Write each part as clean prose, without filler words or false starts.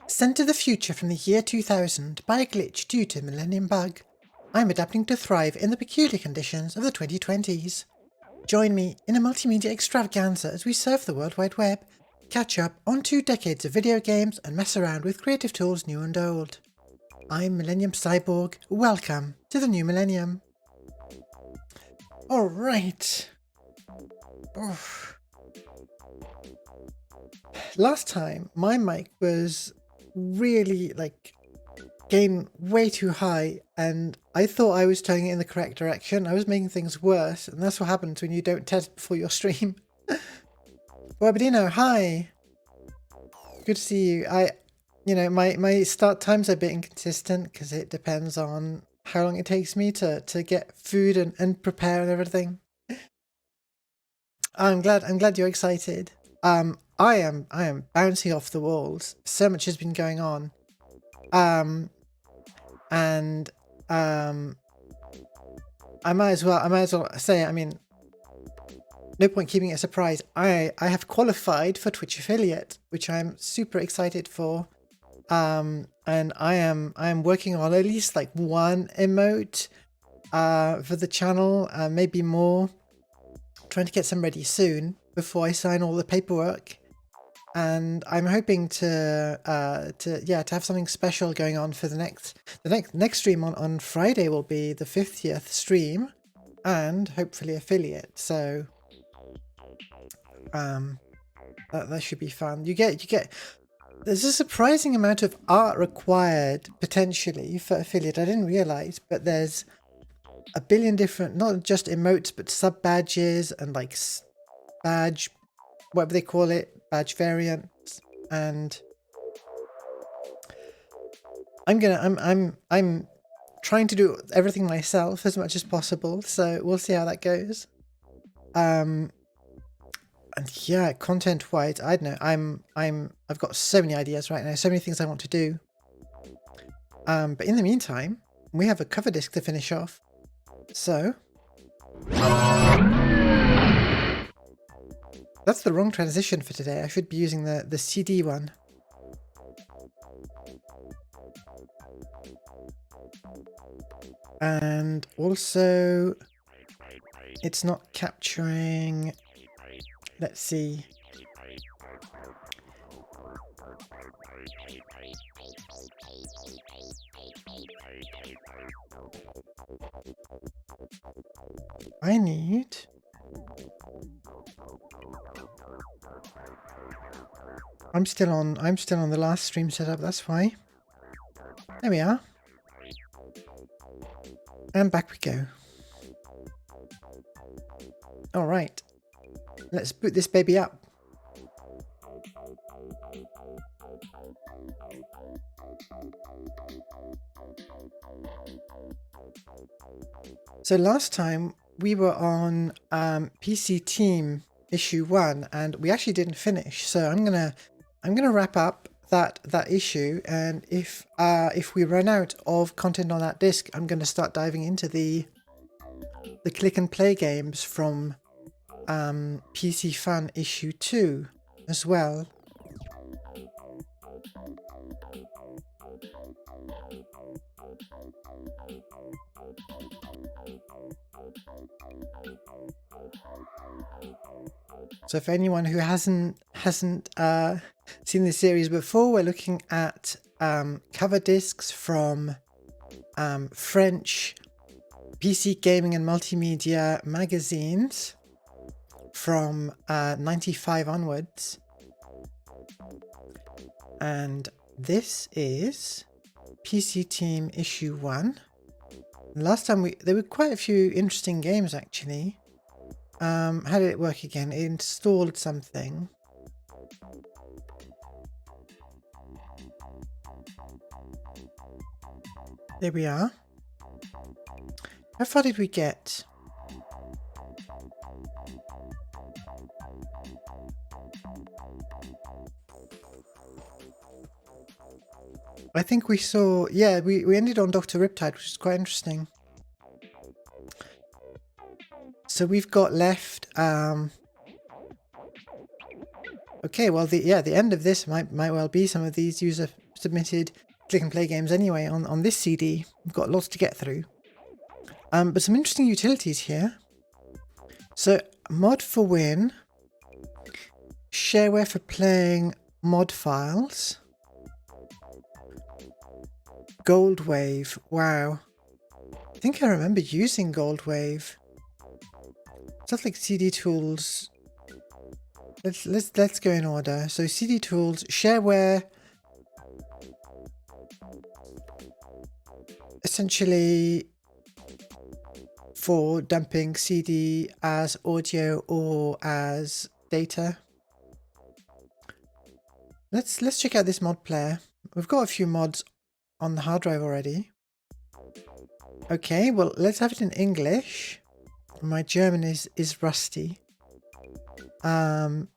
Sent to the future from the year 2000 by a glitch due to Millennium Bug, I'm adapting to thrive in the peculiar conditions of the 2020s. Join me in a multimedia extravaganza as we surf the World Wide Web, catch up on 2 decades of video games and mess around with creative tools new and old. I'm Millennium Cyborg, welcome to the new millennium. Alright. Last time my mic was really gain way too high and I thought I was turning it in the correct direction. I was making things worse, and that's what happens when you don't test before your stream. Webadino, hi! Good to see you. My start time's a bit inconsistent because it depends on how long it takes me to get food and prepare and everything. I'm glad you're excited. I am bouncing off the walls. So much has been going on. and I might as well say, I mean, no point keeping it a surprise. I have qualified for Twitch affiliate, which I'm super excited for. And I am working on at least like one emote for the channel, maybe more. Trying to get some ready soon before I sign all the paperwork. And I'm hoping to have something special going on for the next stream on Friday will be the 50th stream, and hopefully affiliate. So that should be fun. You get there's a surprising amount of art required potentially for affiliate. I didn't realize, but there's a billion different, not just emotes, but sub badges and like badge, whatever they call it, badge variants. And I'm trying to do everything myself as much as possible, so we'll see how that goes. And yeah, content wise, I don't know, I've got so many ideas right now, so many things I want to do. But in the meantime, we have a cover disc to finish off. So that's the wrong transition for today. I should be using the CD one. And also, it's not capturing. Let's see. I need. I'm still on the last stream setup, that's why. There we are. And back we go. Alright. Let's boot this baby up. So last time we were on PC Team issue 1, and we actually didn't finish. So I'm gonna wrap up that issue, and if we run out of content on that disc, I'm gonna start diving into the click and play games from PC Fun issue 2 as well. So if anyone who hasn't seen the series before, we're looking at cover discs from French PC gaming and multimedia magazines from 95 onwards. And this is PC Team issue 1. Last time there were quite a few interesting games actually. How did it work again? It installed something. There we are. How far did we get? I think we saw, yeah, we ended on Dr. Riptide, which is quite interesting. So we've got left, okay, well, the end of this might well be some of these user submitted click and play games anyway on this CD. We've got lots to get through. But some interesting utilities here. So mod for win, shareware for playing mod files, Gold Wave. Wow, I think I remember using Gold Wave. Stuff like CD tools. Let's go in order. So CD tools, shareware, essentially for dumping CD as audio or as data. Let's check out this mod player. We've got a few mods on the hard drive already. Okay, well, let's have it in English. My German is rusty. Sample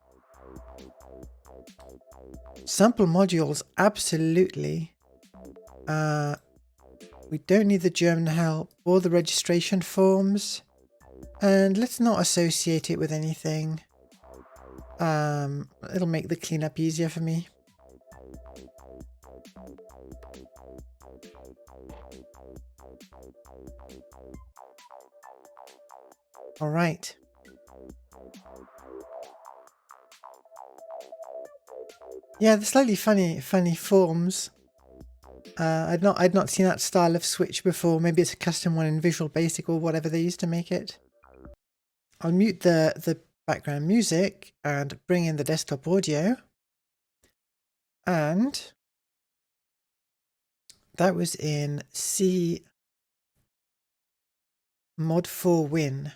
modules, absolutely. We don't need the German help or the registration forms. And let's not associate it with anything. It'll make the cleanup easier for me. All right. Yeah, the slightly funny forms. I'd not seen that style of switch before. Maybe it's a custom one in Visual Basic or whatever they used to make it. I'll mute the background music and bring in the desktop audio. And that was in C Mod 4 Win.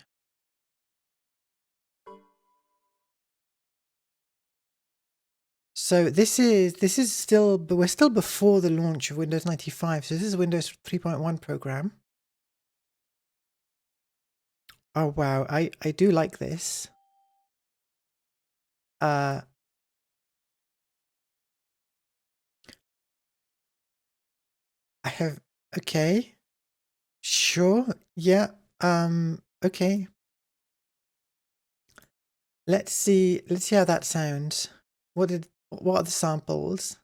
So this is still, but we're still before the launch of Windows 95. So this is a Windows 3.1 program. Oh wow, I do like this. I have, okay, sure, yeah, okay. Let's see how that sounds. What are the samples?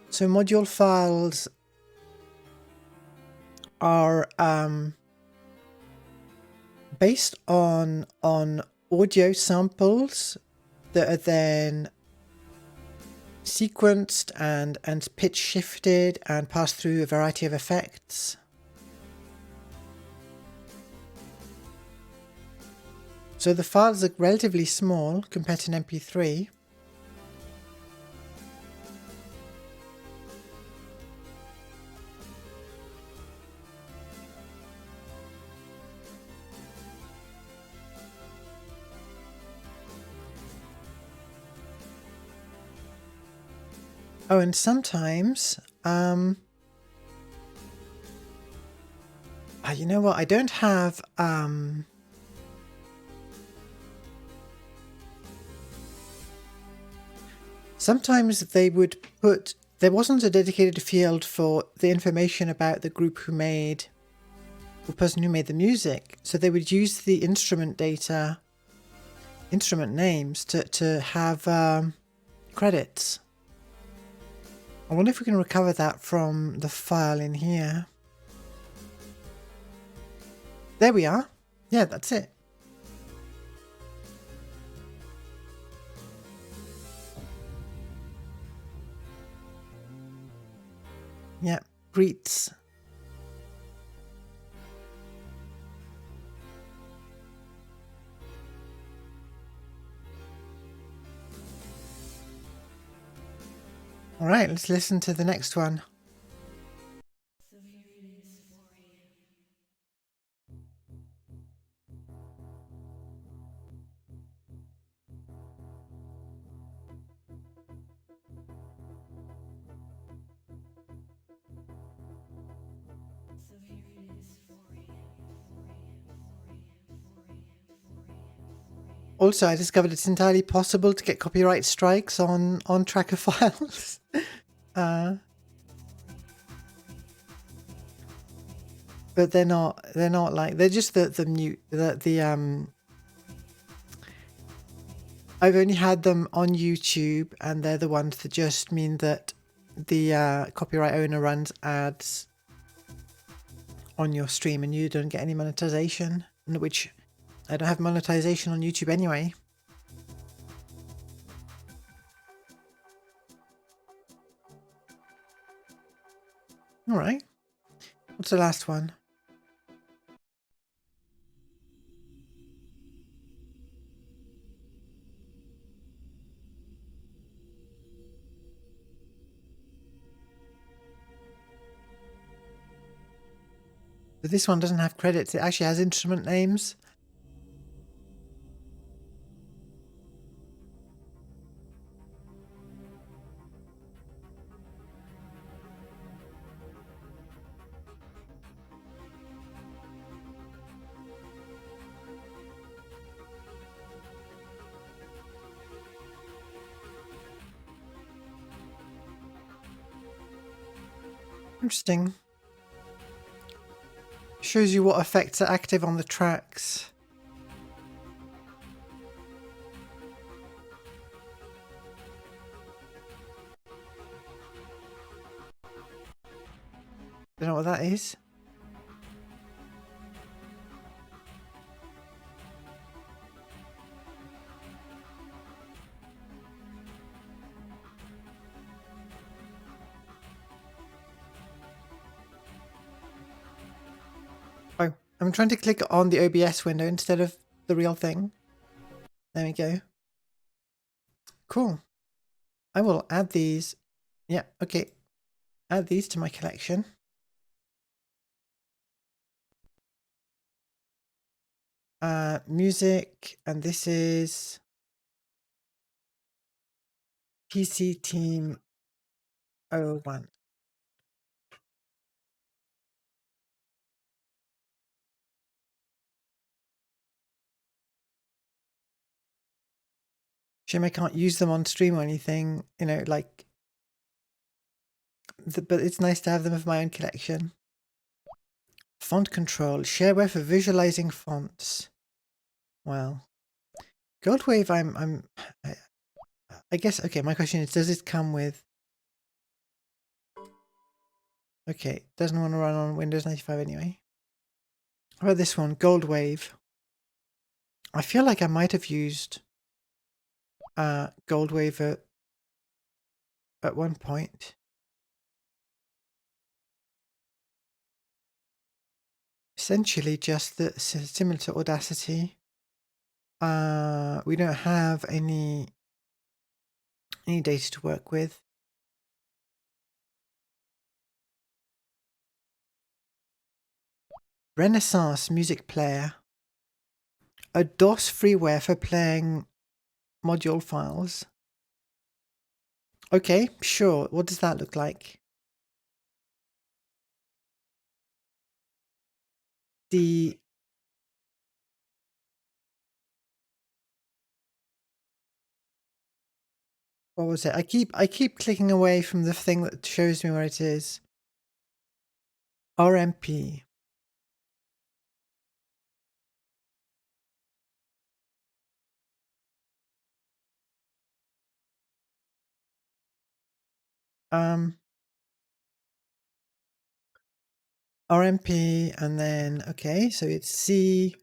So module files are based on audio samples that are then sequenced and pitch shifted and passed through a variety of effects. So the files are relatively small compared to an MP3. Oh, and sometimes, you know what? I don't have, sometimes they would put, there wasn't a dedicated field for the information about the group who made, the person who made the music. So they would use the instrument data, instrument names to have credits. I wonder if we can recover that from the file in here. There we are. Yeah, that's it. Yeah, greets. All right, let's listen to the next one. Also, I discovered it's entirely possible to get copyright strikes on tracker files. But they're not like, they're just the mute, I've only had them on YouTube, and they're the ones that just mean that the copyright owner runs ads on your stream and you don't get any monetization, which I don't have monetization on YouTube anyway. All right. What's the last one? But this one doesn't have credits. It actually has instrument names. Interesting. Shows you what effects are active on the tracks. Don't know what that is. Oh, I'm trying to click on the OBS window instead of the real thing. There we go. Cool. I will add these. Yeah, okay. Add these to my collection. Music, and this is PC Team 01. Shame I can't use them on stream or anything, you know, like, but it's nice to have them of my own collection. Font control, shareware for visualizing fonts. Well, Goldwave, I guess, okay, my question is, does it come with... Okay, doesn't want to run on Windows 95 anyway. How about this one, Goldwave? I feel like I might have used Goldwave at one point. Essentially just similar to Audacity. We don't have any data to work with. Renaissance music player. A DOS freeware for playing module files. Okay, sure. What does that look like? What was it? I keep clicking away from the thing that shows me where it is. RMP. RMP, and then okay, so it's C.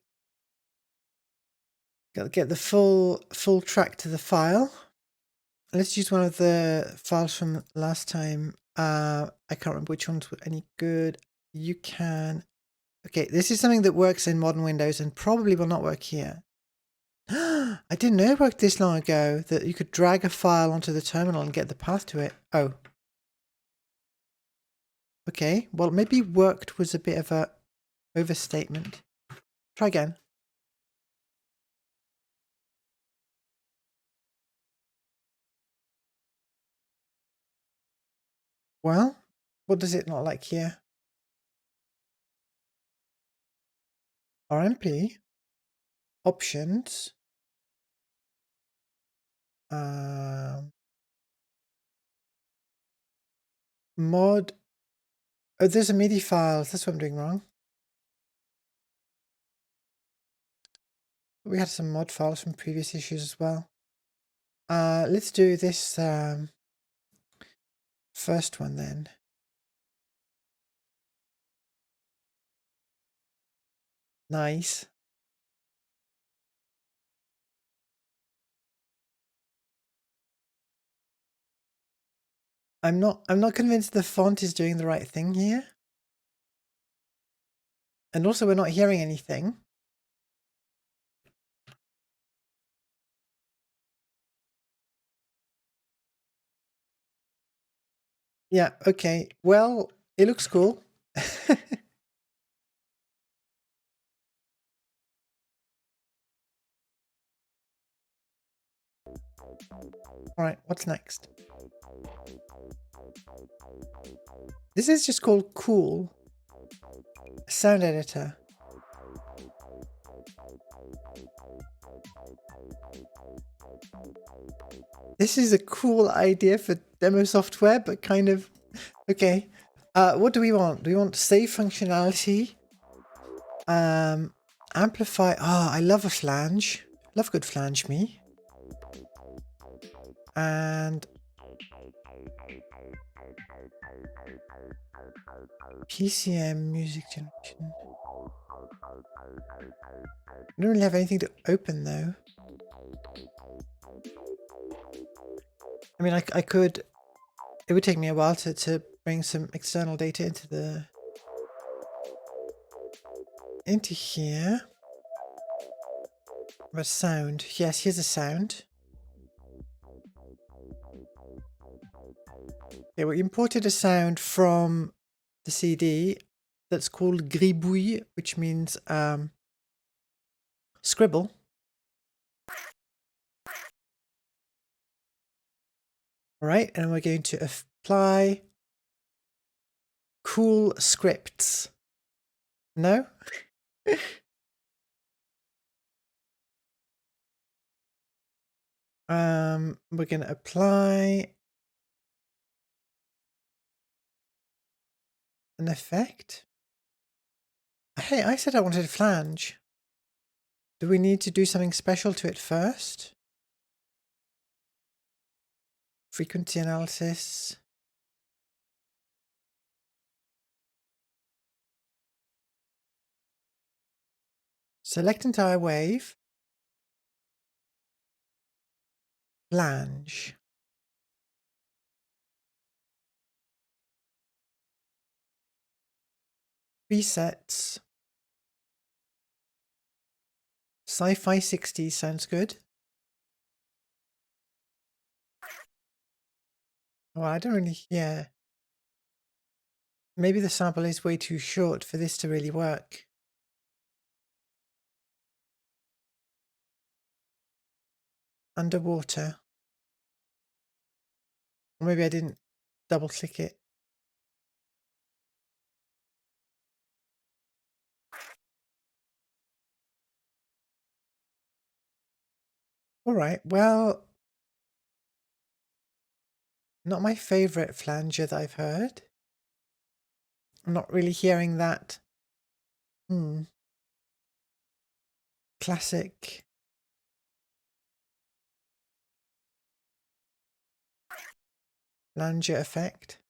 Got to get the full track to the file. Let's use one of the files from last time. I can't remember which ones were any good. You can. Okay, this is something that works in modern Windows and probably will not work here. I didn't know it worked this long ago, that you could drag a file onto the terminal and get the path to it. Oh. Okay, well, maybe worked was a bit of a overstatement. Try again. Well, what does it not like here? RMP. Options. Mod. Oh, there's a MIDI file. That's what I'm doing wrong. We had some mod files from previous issues as well. Let's do this first one then. Nice. I'm not convinced the font is doing the right thing here. And also we're not hearing anything. Yeah, okay. Well, it looks cool. All right, what's next? This is just called Cool. Sound editor. This is a cool idea for demo software, but kind of... Okay. What do we want? Do we want save functionality? Amplify. Ah, I love a flange. Love good flange me. And PCM music generation. I don't really have anything to open though. I mean, I could. It would take me a while to bring some external data into here. But sound. Yes, here's a sound. Okay, we imported a sound from the CD that's called gribouille, which means scribble. All right, and we're going to apply cool scripts. No? We're going to apply an effect. Hey, I said I wanted a flange. Do we need to do something special to it first? Frequency analysis. Select entire wave. Flange. Presets. Sci-fi 60s sounds good. Well, I don't really, yeah. Maybe the sample is way too short for this to really work. Underwater. Or maybe I didn't double click it. All right, well, not my favorite flanger that I've heard. I'm not really hearing that. Classic. Flanger effect.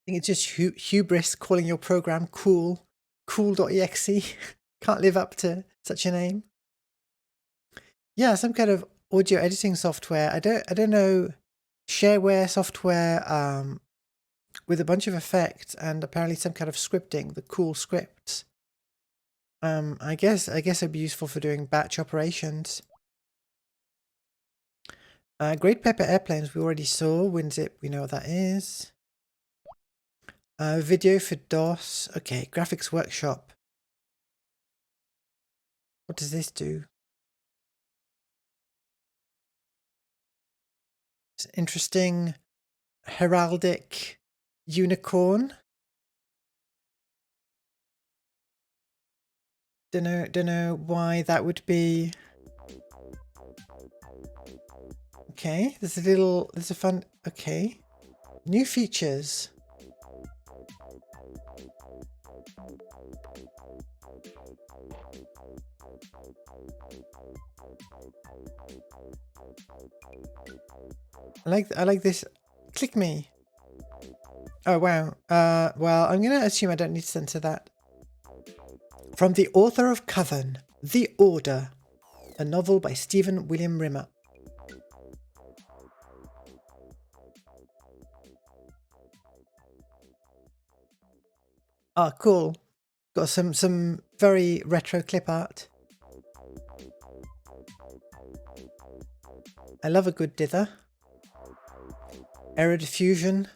I think it's just hubris calling your program cool. Cool.exe. Can't live up to such a name. Yeah, some kind of audio editing software. I don't know, shareware software with a bunch of effects and apparently some kind of scripting, the cool scripts. I guess it'd be useful for doing batch operations. Great Pepper Airplanes we already saw. WinZip, we know what that is. Video for DOS. Okay, Graphics Workshop. What does this do? It's an interesting heraldic unicorn. Don't know why that would be. Okay, there's a fun, okay. New features. I like this. Click me. Oh, wow. Well, I'm going to assume I don't need to censor that. From the author of Coven, The Order, a novel by Stephen William Rimmer. Ah, cool. Got some very retro clip art. I love a good dither. Error diffusion.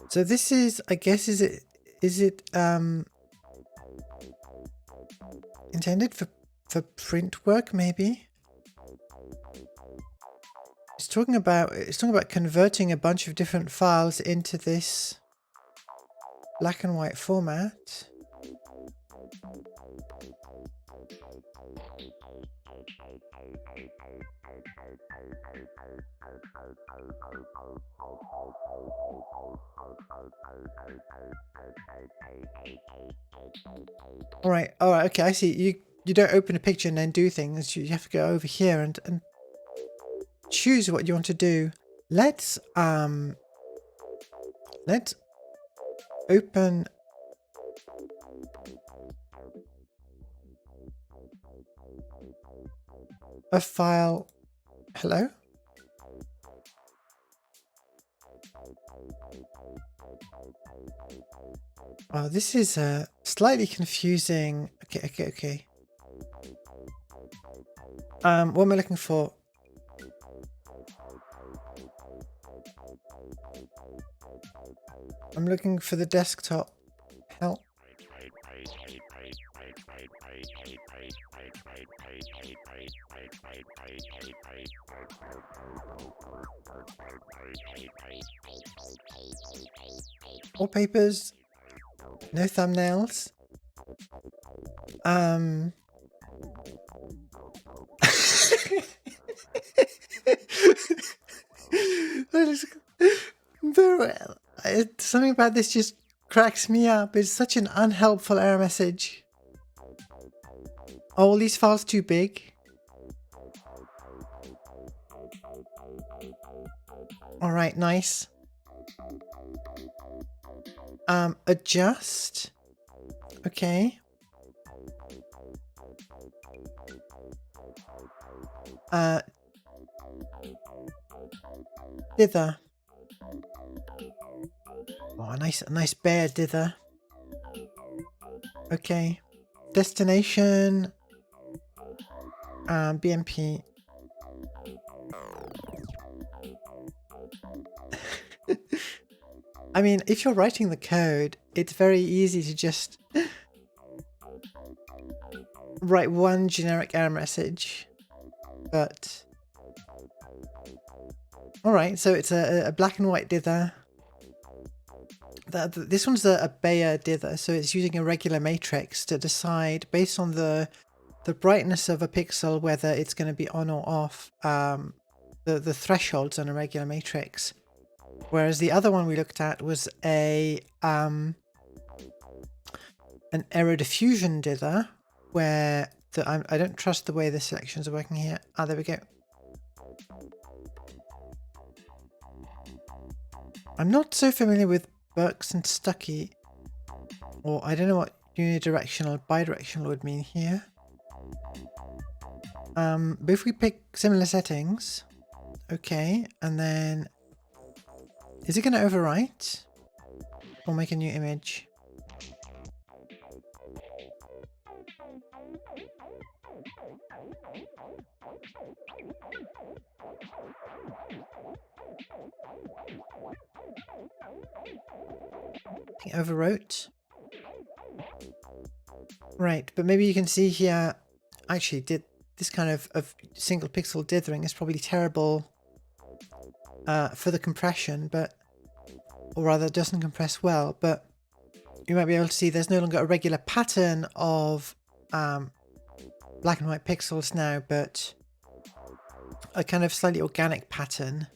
So this is, I guess, is it intended for print work, maybe? It's talking about converting a bunch of different files into this black and white format. All right, okay, I see. You don't open a picture and then do things. You have to go over here and choose what you want to do. Let's open a file. Hello? Oh, this is slightly confusing. Okay. What am I looking for? I'm looking for the desktop. Help. Wallpapers. No thumbnails. Very well. Something about this just cracks me up. It's such an unhelpful error message. Are all these files too big? Alright, nice. Adjust. Okay. Dither. Oh, a nice bear dither. Okay. Destination. BMP. I mean, if you're writing the code, it's very easy to just write one generic error message. But alright, so it's a black and white dither. This one's a Bayer dither, so it's using a regular matrix to decide based on the brightness of a pixel whether it's going to be on or off the thresholds on a regular matrix. Whereas the other one we looked at was an error diffusion dither, where I don't trust the way the selections are working here. Ah, there we go. I'm not so familiar with Burks and Stuckey, or I don't know what unidirectional, bidirectional would mean here. But if we pick similar settings, okay, and then is it going to overwrite or make a new image? It overwrote. Right, but maybe you can see here, actually, this kind of single pixel dithering is probably terrible for the compression, or rather it doesn't compress well, but you might be able to see there's no longer a regular pattern of black and white pixels now, but a kind of slightly organic pattern.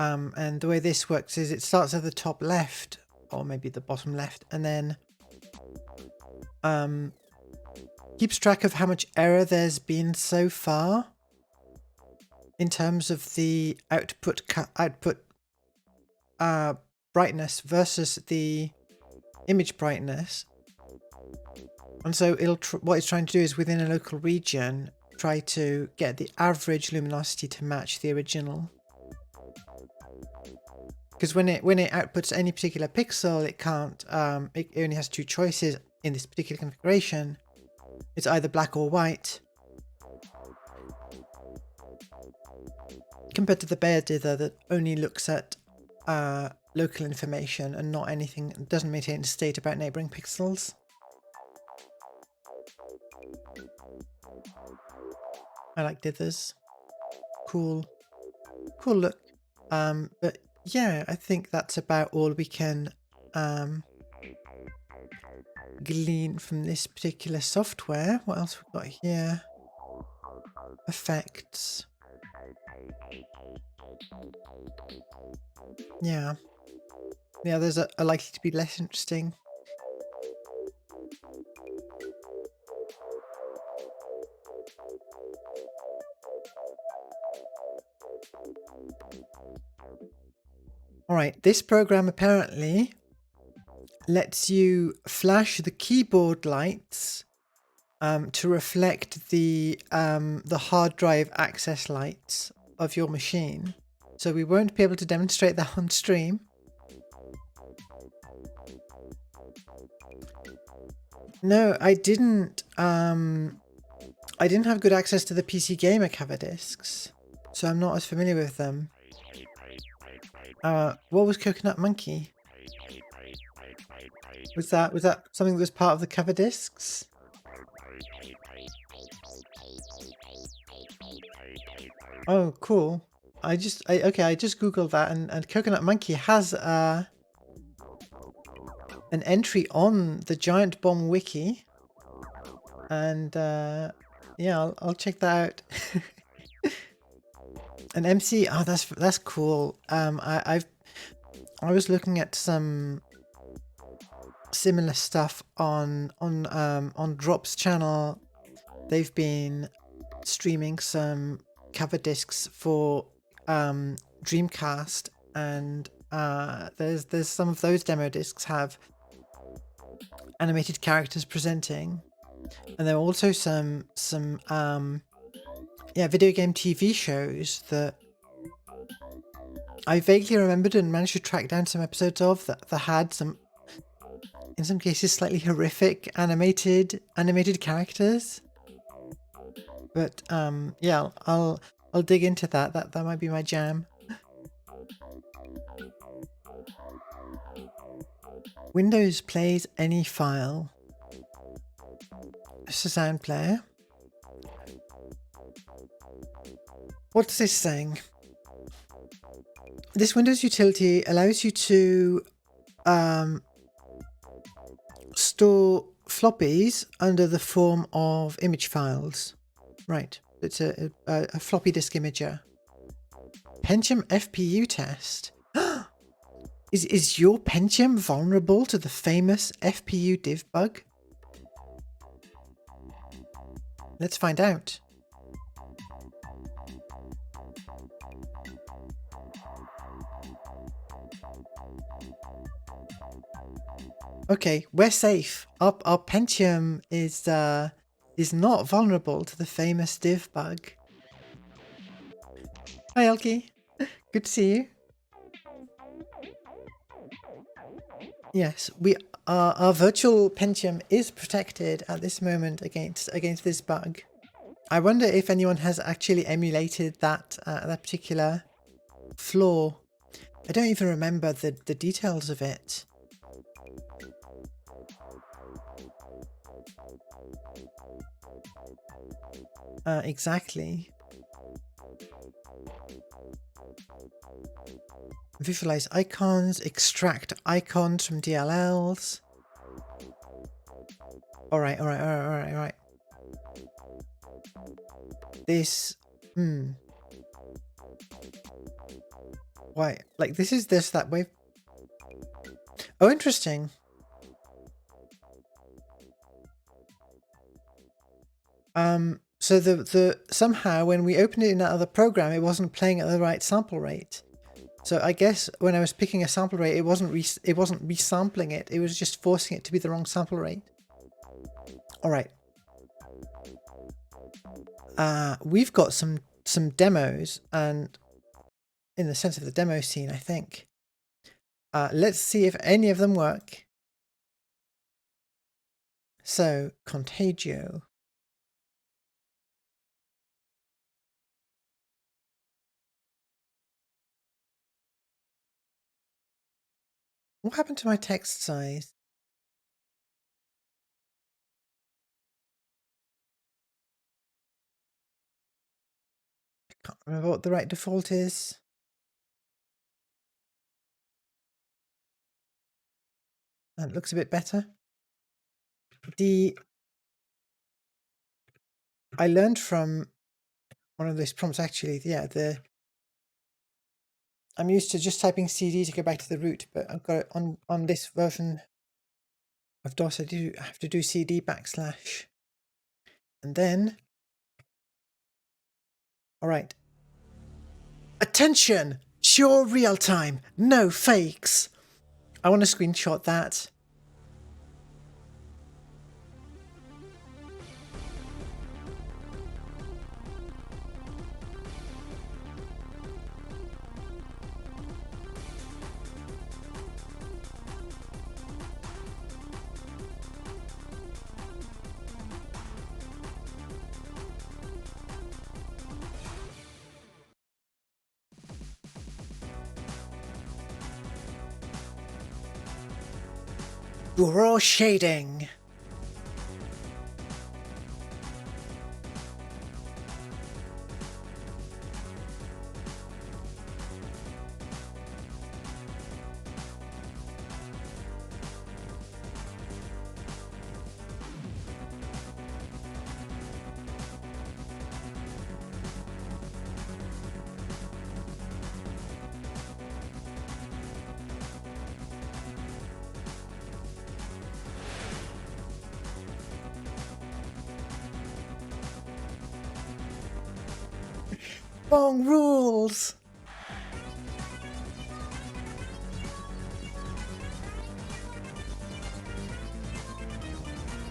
And the way this works is it starts at the top left, or maybe the bottom left, and then keeps track of how much error there's been so far in terms of the output brightness versus the image brightness. And so what it's trying to do is within a local region try to get the average luminosity to match the original. Because when it outputs any particular pixel, it can't. It only has two choices in this particular configuration. It's either black or white. Compared to the Bayer dither that only looks at local information and not anything, doesn't maintain a state about neighboring pixels. I like dithers. Cool look. But yeah, I think that's about all we can glean from this particular software. What else we've got here? Effects. Yeah. The others are likely to be less interesting. Alright, this program apparently lets you flash the keyboard lights to reflect the hard drive access lights of your machine. So we won't be able to demonstrate that on stream. No, I didn't have good access to the PC Gamer Coverdiscs, so I'm not as familiar with them. What was Coconut Monkey? Was that something that was part of the Coverdiscs? Oh, cool. I just googled that, and Coconut Monkey has an entry on the Giant Bomb wiki, and yeah, I'll check that out. An MC, oh, that's cool. I was looking at some similar stuff on Drop's channel. They've been streaming some cover discs for Dreamcast, and there's some of those demo discs have animated characters presenting, and there are also some video game TV shows that I vaguely remembered and managed to track down some episodes of that had some, in some cases, slightly horrific animated characters. But yeah, I'll dig into that. That might be my jam. Windows plays any file. It's a sound player. What's this saying? This Windows utility allows you to store floppies under the form of image files. Right, it's a floppy disk imager. Pentium FPU test. Is your Pentium vulnerable to the famous FPU div bug? Let's find out. Okay, we're safe. Our Pentium is not vulnerable to the famous div bug. Hi, Elkie. Good to see you. Yes, our virtual Pentium is protected at this moment against this bug. I wonder if anyone has actually emulated that particular flaw. I don't even remember the details of it. Exactly. Visualize icons, extract icons from DLLs. Alright. This, why, like this is that way. Oh, interesting. So the somehow when we opened it in that other program, it wasn't playing at the right sample rate. So I guess when I was picking a sample rate, it wasn't resampling it. It was just forcing it to be the wrong sample rate. All right. We've got some demos, and in the sense of the demo scene, I think. Let's see if any of them work. So, Contagio. What happened to my text size? I can't remember what the right default is. That looks a bit better. I learned from one of those prompts actually. Yeah, I'm used to just typing CD to go back to the root, but I've got it on this version of DOS. I do have to do CD backslash, and then all right. Attention! Pure real time, no fakes. I want to screenshot that. Raw shading. Wrong rules.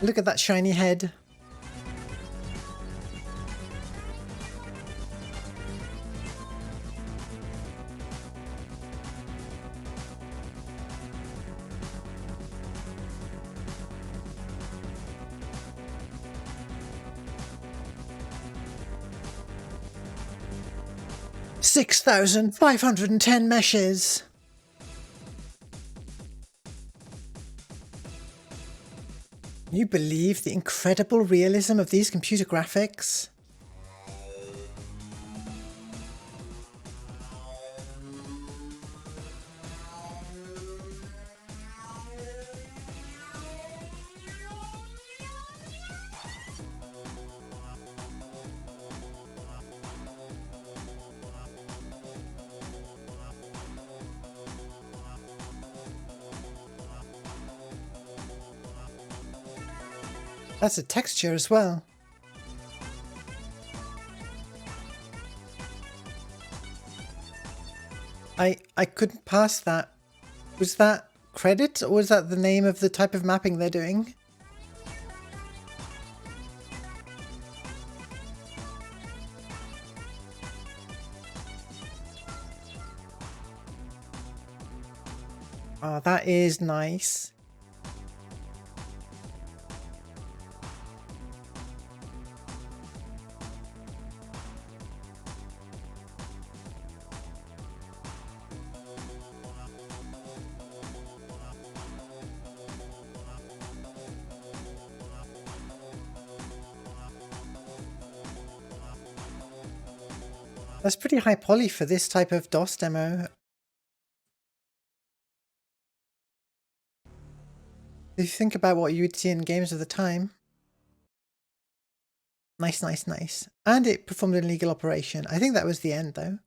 Look at that shiny head. $6,510 meshes. You believe the incredible realism of these computer graphics? That's a texture as well. I couldn't pass that. Was that credit, or was that the name of the type of mapping they're doing? Oh, that is nice. That's pretty high poly for this type of DOS demo. If you think about what you would see in games of the time. Nice, nice, nice. And it performed an illegal operation. I think that was the end, though.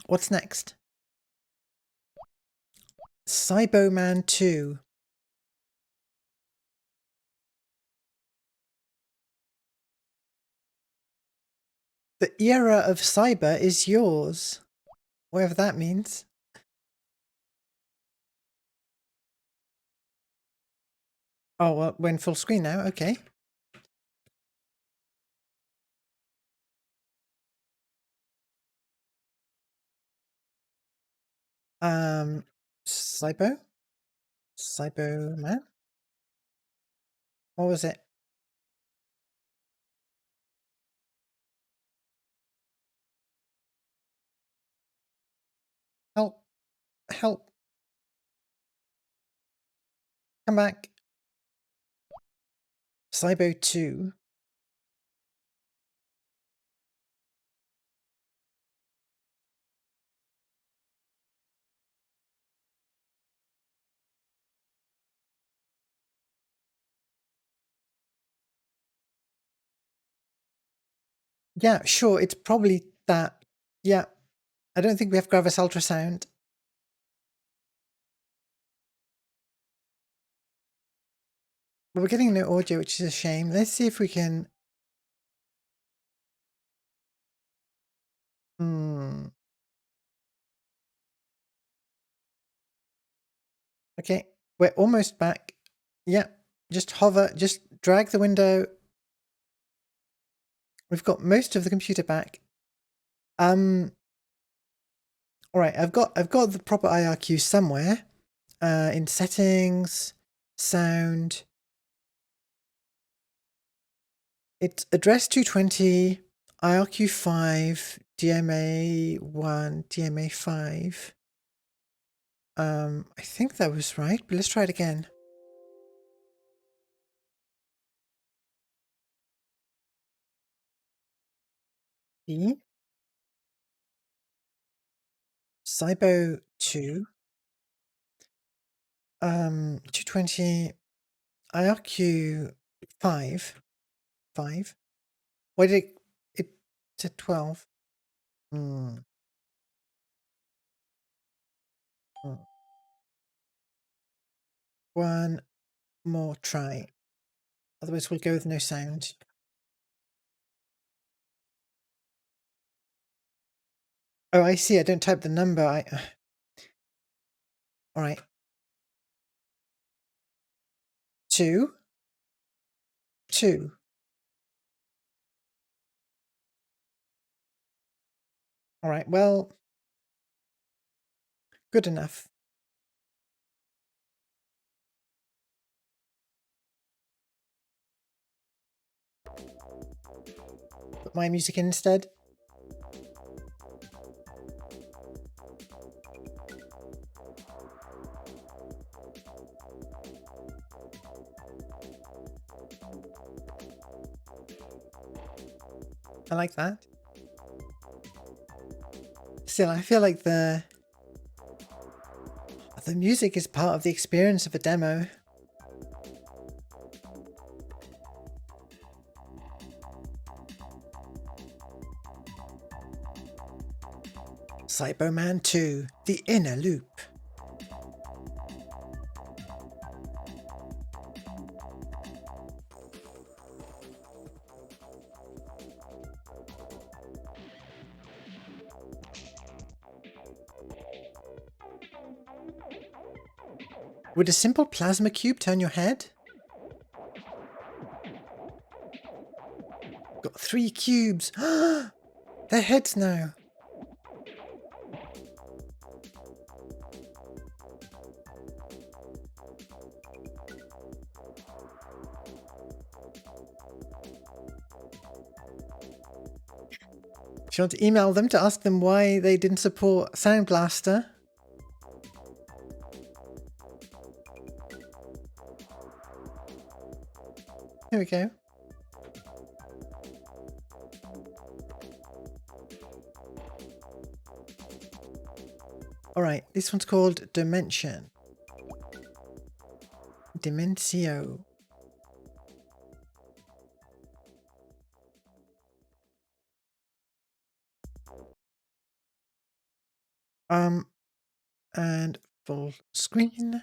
What's next? Cyboman 2. The era of cyber is yours. Whatever that means. Oh, well, we're in full screen now. Okay. Cybo? Cyboman? What was it? Help. Help. Come back. Cybo 2. Yeah, sure, it's probably that. Yeah, I don't think we have Gravis ultrasound. But we're getting no audio, which is a shame. Let's see if we can... Okay, we're almost back. Yeah, just hover, just drag the window. We've got most of the computer back. All right, I've got the proper IRQ somewhere. In settings, sound. It's address 220, IRQ 5, DMA 1, DMA 5. I think that was right, but let's try it again. E. Cybo 2. 220, IRQ 5. 5. Why did it to 12? Hmm. One more try. Otherwise we'll go with no sound. Oh, I see. I don't type the number. All right. 2. 2. All right. Well, good enough. Put my music in instead. I like that. Still, I feel like the music is part of the experience of a demo. Cyberman 2, The Inner Loop. Would a simple plasma cube turn your head? Got 3 cubes. They're heads now. If you want to email them to ask them why they didn't support Sound Blaster. Here we go. Alright, this one's called Dimension. Dimensio. And full screen.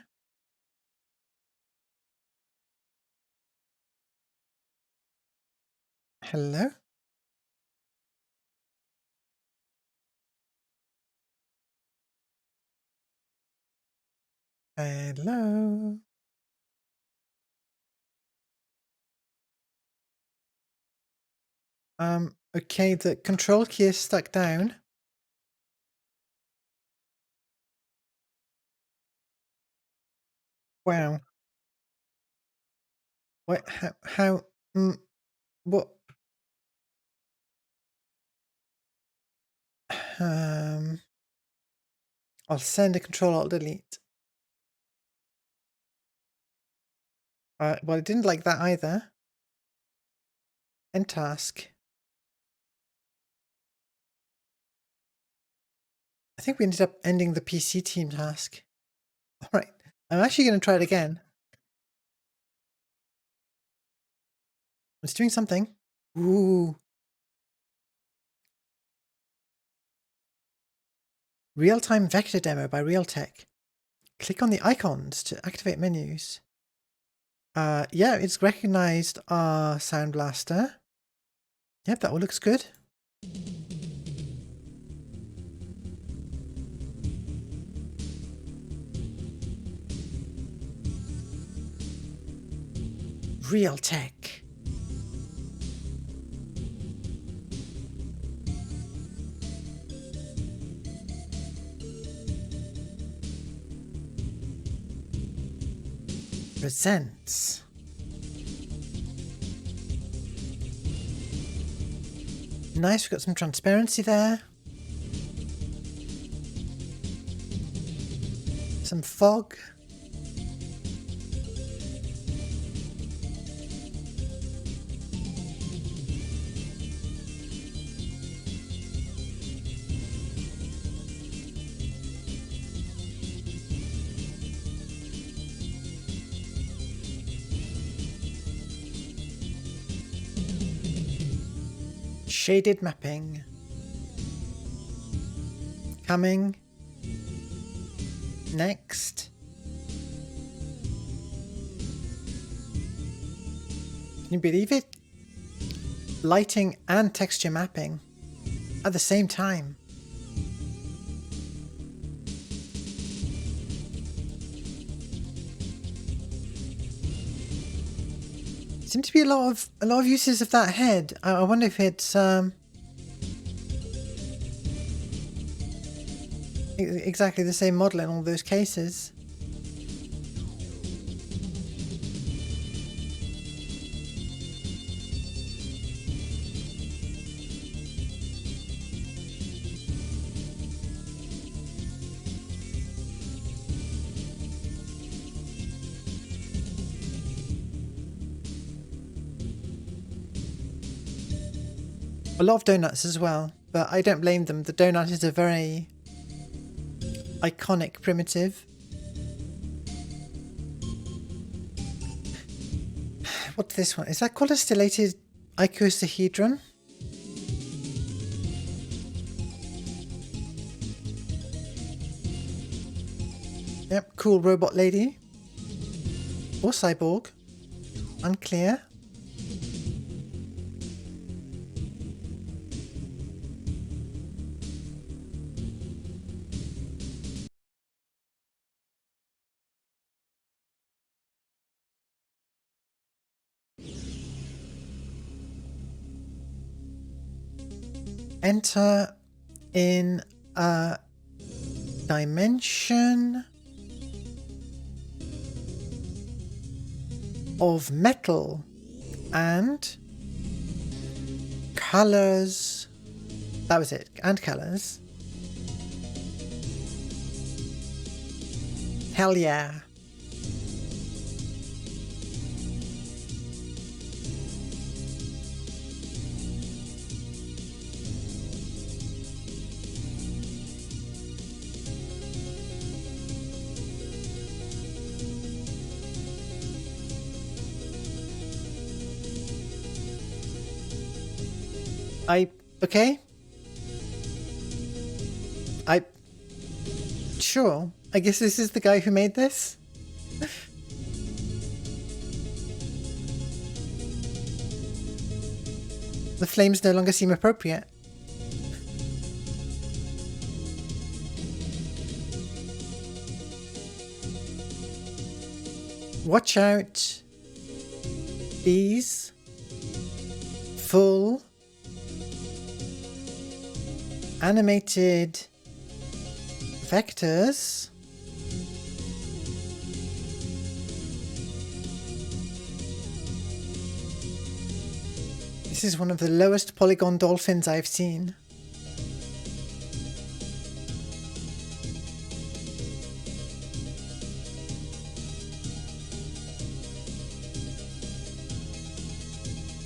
Hello? Hello? Okay, the control key is stuck down. Wow. What, how, what, I'll send a control alt delete. Well, I didn't like that either. End task. I think we ended up ending the PC team task. Alright, I'm actually going to try it again. It's doing something. Ooh. Real-time vector demo by Realtek. Click on the icons to activate menus. Yeah, it's recognized our Sound Blaster. Yep, that all looks good. Realtek. Presents. Nice, we've got some transparency there. Some fog. Shaded mapping. Coming. Next. Can you believe it? Lighting and texture mapping at the same time. Seem to be a lot of uses of that head. I wonder if it's exactly the same model in all those cases. A lot of donuts as well, but I don't blame them. The donut is a very iconic primitive. What's this one? Is that called a stellated icosahedron? Yep, cool robot lady. Or cyborg. Unclear. Enter in a dimension of metal and colors. That was it. And colors. Hell yeah. Okay. Sure. I guess this is the guy who made this. The flames no longer seem appropriate. Watch out. These full animated vectors This is one of the lowest polygon dolphins I've seen.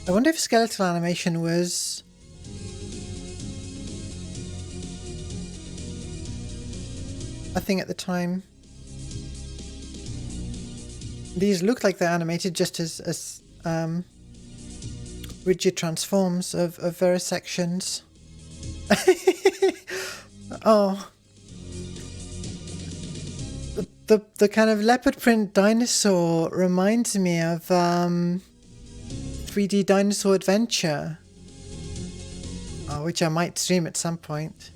I wonder if skeletal animation was a thing at the time. These look like they're animated just as rigid transforms of various sections. Oh, the kind of leopard print dinosaur reminds me of 3D Dinosaur Adventure, which I might stream at some point.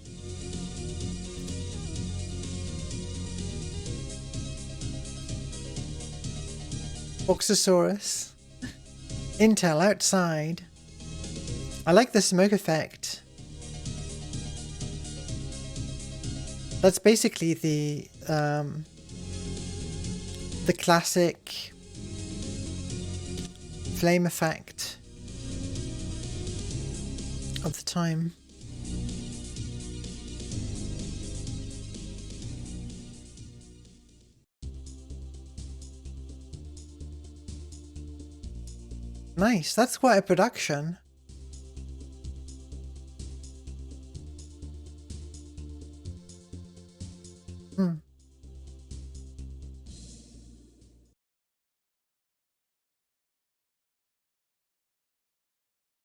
Boxosaurus. Intel outside. I like the smoke effect. That's basically the classic flame effect of the time. Nice, that's quite a production.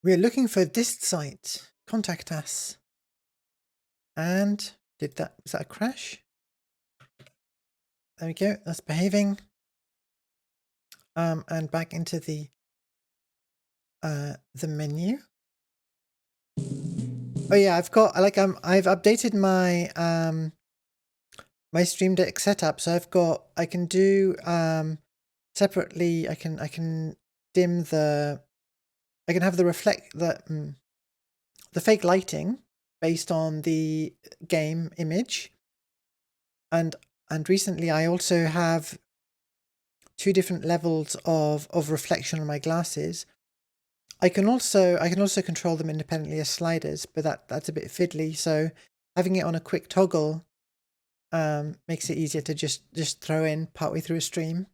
We're looking for this site. Contact us. And was that a crash? There we go, that's behaving. And back into the menu. Oh yeah, I've updated my my Stream Deck setup, so I can do separately. I can dim I can have the fake lighting based on the game image, and recently I also have 2 different levels of reflection on my glasses. I can also control them independently as sliders, but that's a bit fiddly. So having it on a quick toggle makes it easier to just throw in partway through a stream.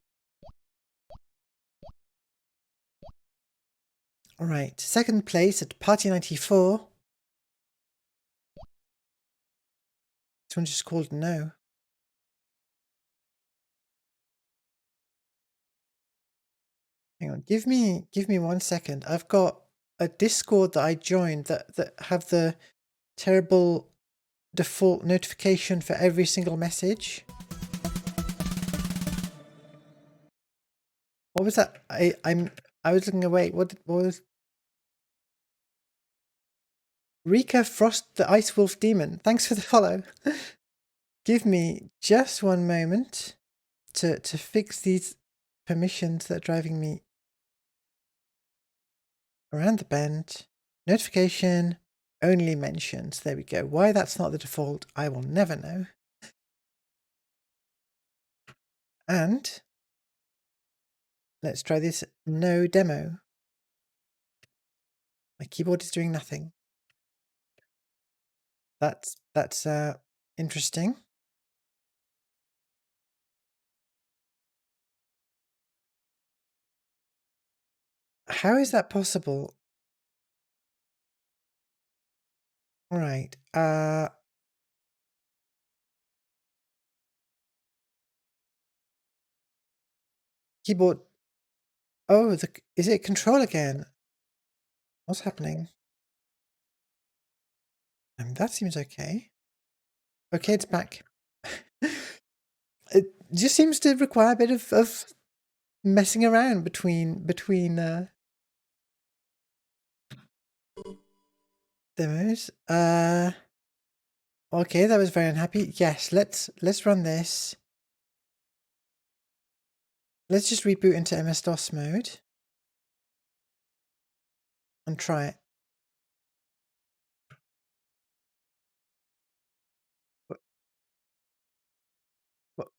All right, second place at Party 94. This one just called no. Hang on, give me 1 second. I've got a Discord that I joined that have the terrible default notification for every single message. What was that? I was looking away. What was Rika Frost the Ice Wolf Demon? Thanks for the follow. Give me just 1 moment to fix these permissions that are driving me around the bend. Notification only mentions. There we go. Why that's not the default, I will never know. And let's try this no demo. My keyboard is doing nothing. That's interesting. How is that possible? All right. Keyboard. Oh, is it control again? What's happening? That seems okay. Okay, it's back. It just seems to require a bit of messing around between demos. Okay, that was very unhappy. Yes, let's run this. Let's just reboot into MS-DOS mode and try it.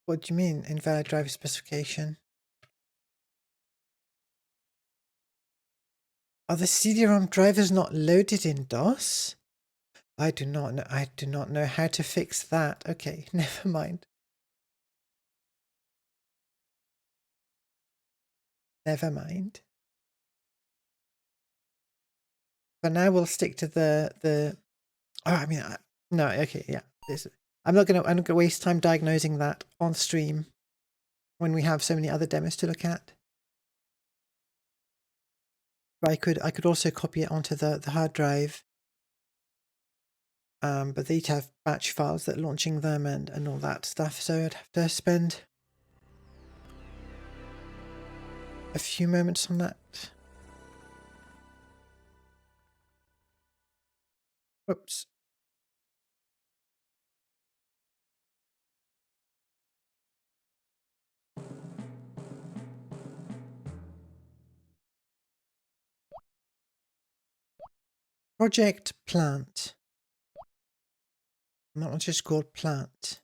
What do you mean, invalid driver specification? Are the CD-ROM drivers not loaded in DOS? I do not know how to fix that. Okay, never mind. Never mind. But now we'll stick to the. Oh, I mean, no. Okay, yeah. I'm not gonna waste time diagnosing that on stream when we have so many other demos to look at. But I could also copy it onto the hard drive. But they each have batch files that launching them and all that stuff. So I'd have to spend a few moments on that. Whoops. Project Plant. And that one's just called Plant.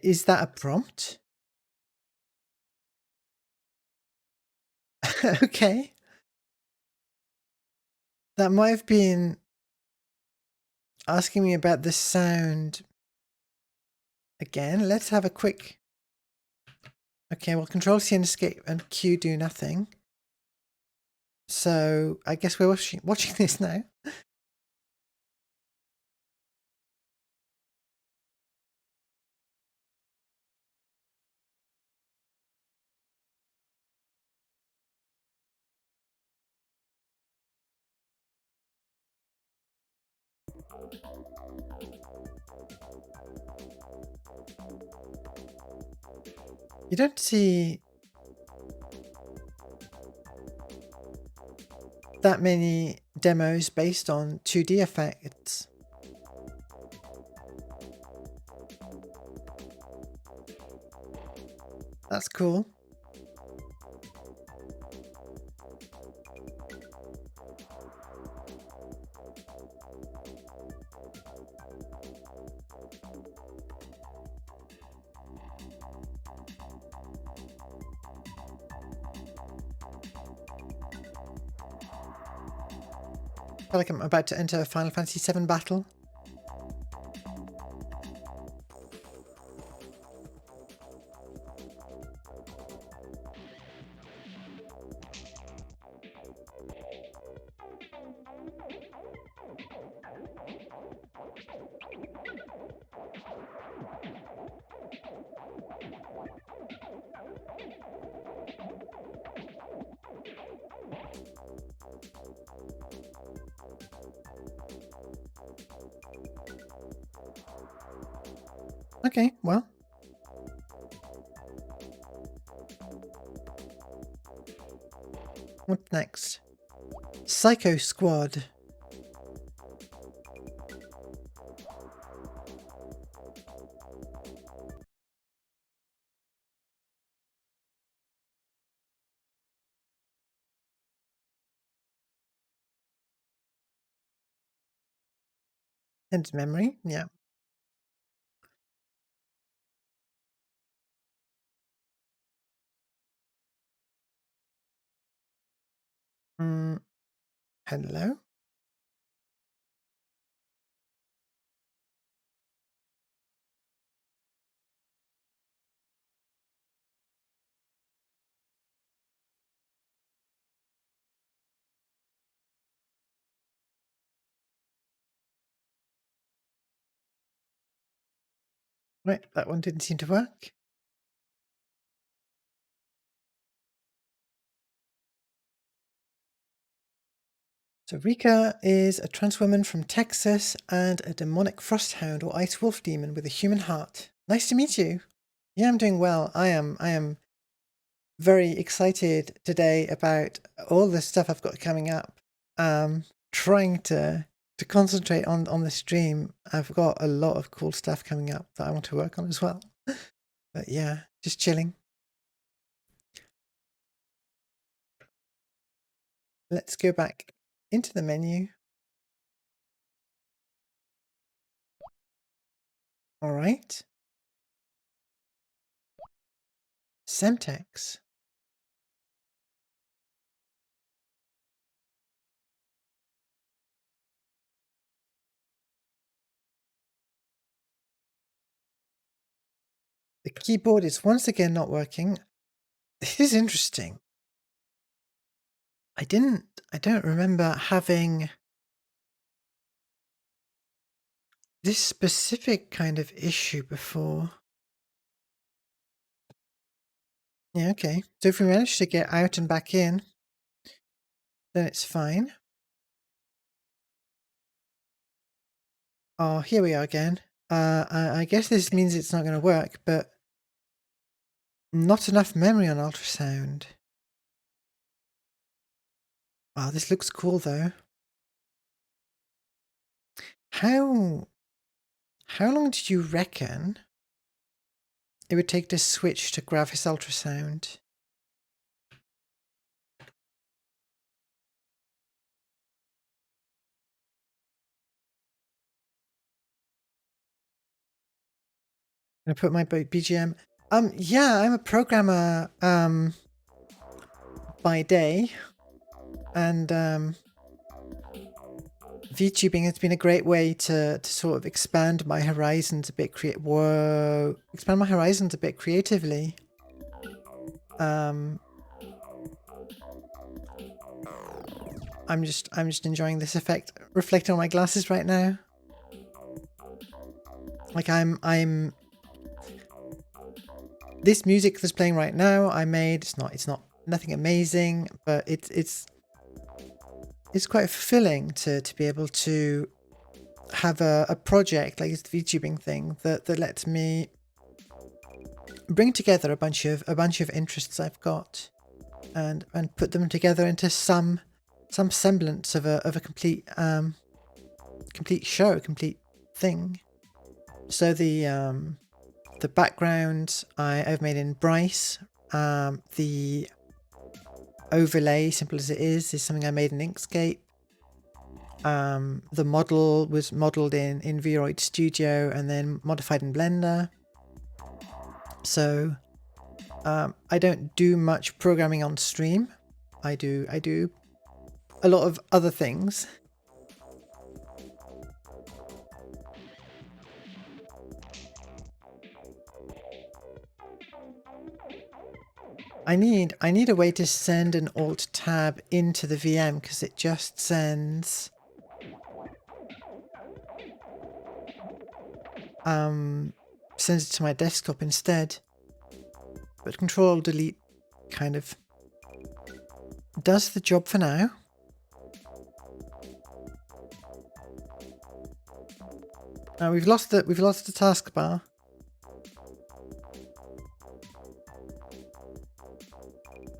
Is that a prompt? Okay. That might have been asking me about the sound. Again, let's have a quick... Okay, well, Control C and Escape and Q do nothing. So I guess we're watching this now. You don't see that many demos based on 2D effects. That's cool. I feel like I'm about to enter a Final Fantasy VII battle. Okay, well. What's next? Psycho Squad. And memory, yeah. Hello? Right, that one didn't seem to work. So Rika is a trans woman from Texas and a demonic frost hound or ice wolf demon with a human heart. Nice to meet you. Yeah, I'm doing well. I am very excited today about all the stuff I've got coming up. Trying to concentrate on the stream. I've got a lot of cool stuff coming up that I want to work on as well. But yeah, just chilling. Let's go back into the menu. All right. Semtex. The keyboard is once again not working. This is interesting. I don't remember having this specific kind of issue before. Yeah, okay. So if we manage to get out and back in, then it's fine. Oh, here we are again. I guess this means it's not going to work, but not enough memory on ultrasound. Wow, this looks cool though. How long did you reckon it would take to switch to Gravis ultrasound? I put my BGM. Yeah, I'm a programmer by day, and VTubing has been a great way to sort of expand my horizons a bit. Expand my horizons a bit creatively. I'm just enjoying this effect reflecting on my glasses right now. Like I'm this music that's playing right now I made. It's not nothing amazing, but it's quite fulfilling to be able to have a project like this VTubing thing that lets me bring together a bunch of interests I've got and put them together into some semblance of a complete show, complete thing. So the background I've made in Bryce. The overlay, simple as it is something I made in Inkscape. The model was modeled in Vroid Studio and then modified in Blender. So I don't do much programming on stream. I do a lot of other things. I need a way to send an alt tab into the VM because it just sends it to my desktop instead. But Control Delete kind of does the job for now. Now we've lost the taskbar.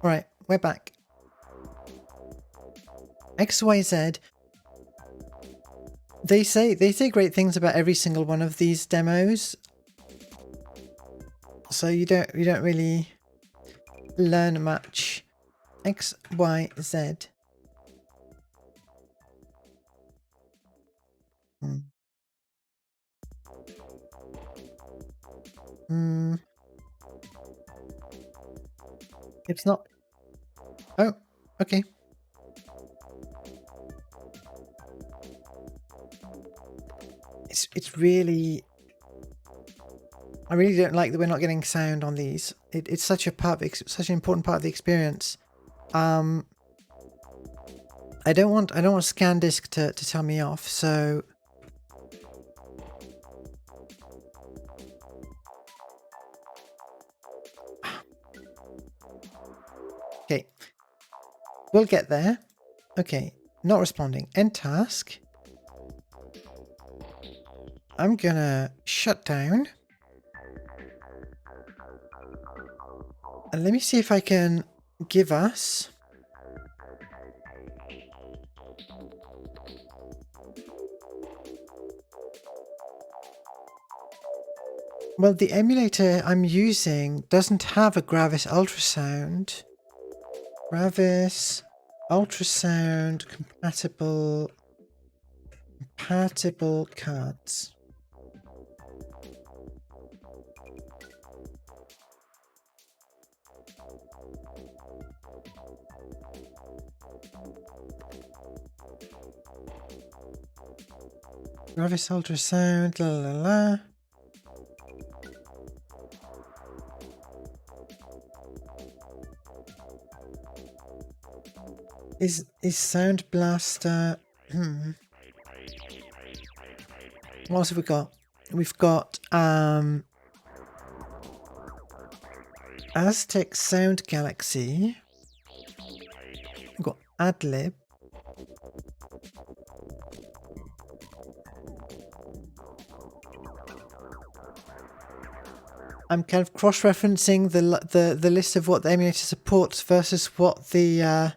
Right, we're back. XYZ. They say great things about every single one of these demos. So you don't really learn much. XYZ. It's not. Oh, okay. It's really. I really don't like that we're not getting sound on these. It's such a such an important part of the experience. I don't want ScanDisk to tell me off. So. Okay, we'll get there. Okay, not responding. End task. I'm gonna shut down. And let me see if I can give us... Well, the emulator I'm using doesn't have a Gravis ultrasound. Gravis ultrasound compatible cards. Gravis ultrasound, la la la. Is Sound Blaster... What else have we got? We've got Aztec Sound Galaxy. We've got Adlib. I'm kind of cross-referencing the list of what the emulator supports versus what the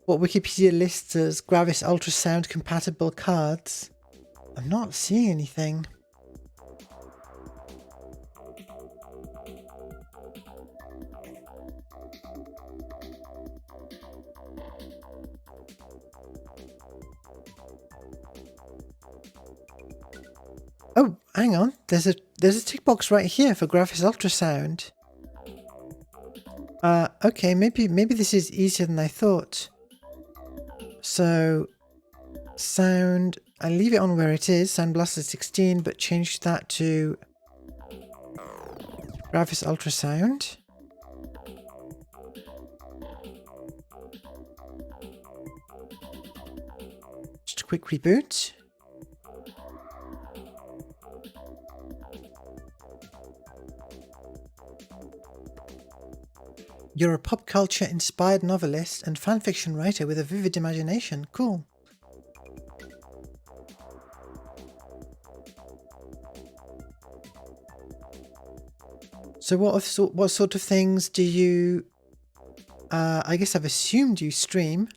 what Wikipedia lists as Gravis ultrasound compatible cards. I'm not seeing anything. Oh, hang on. There's a tick box right here for Gravis ultrasound. Okay, maybe this is easier than I thought. So, sound, I leave it on where it is, Sound Blaster 16, but change that to Gravis ultrasound. Just a quick reboot. You're a pop culture inspired novelist and fanfiction writer with a vivid imagination. Cool. So what sort of things do you... I guess I've assumed you stream,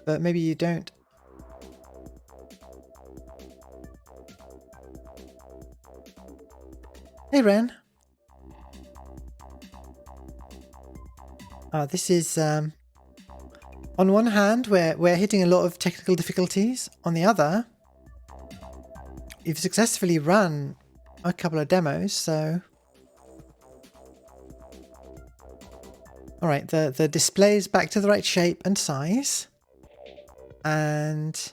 but maybe you don't. Hey Ren. This is on one hand we're hitting a lot of technical difficulties. On the other, you've successfully run a couple of demos, so all right, the display's back to the right shape and size, and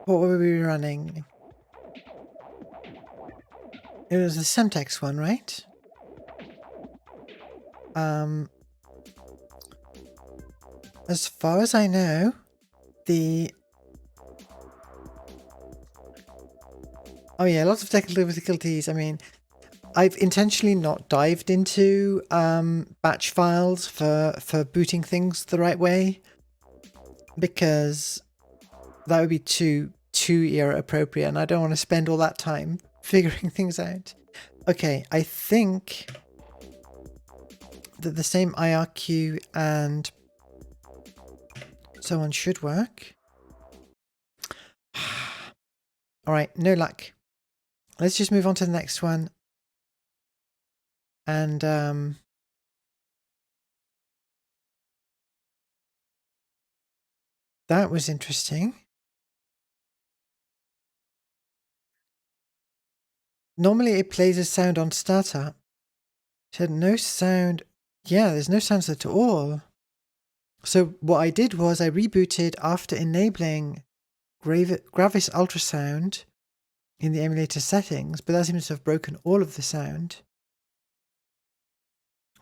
what were we running? It was the Semtex one, right? As far as I know, oh yeah, lots of technical difficulties. I mean, I've intentionally not dived into batch files for booting things the right way, because that would be too era appropriate, and I don't want to spend all that time figuring things out. Okay, I think that the same IRQ and so on should work. All right, no luck. Let's just move on to the next one. And that was interesting. Normally it plays a sound on startup. It had no sound. Yeah, there's no sounds at all. So what I did was I rebooted after enabling Gravis ultrasound in the emulator settings, but that seems to have broken all of the sound.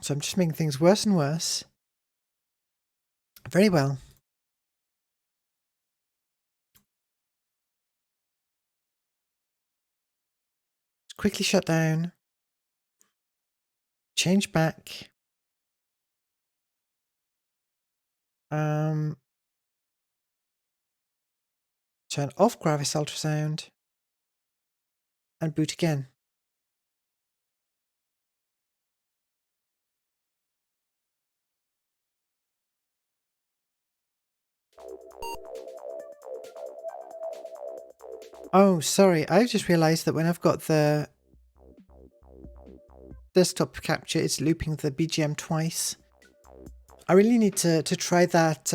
So I'm just making things worse and worse. Very well. Just quickly shut down. Change back. Turn off Gravis ultrasound and boot again. Oh, sorry. I've just realized that when I've got the desktop capture, it's looping the BGM twice. I really need to try that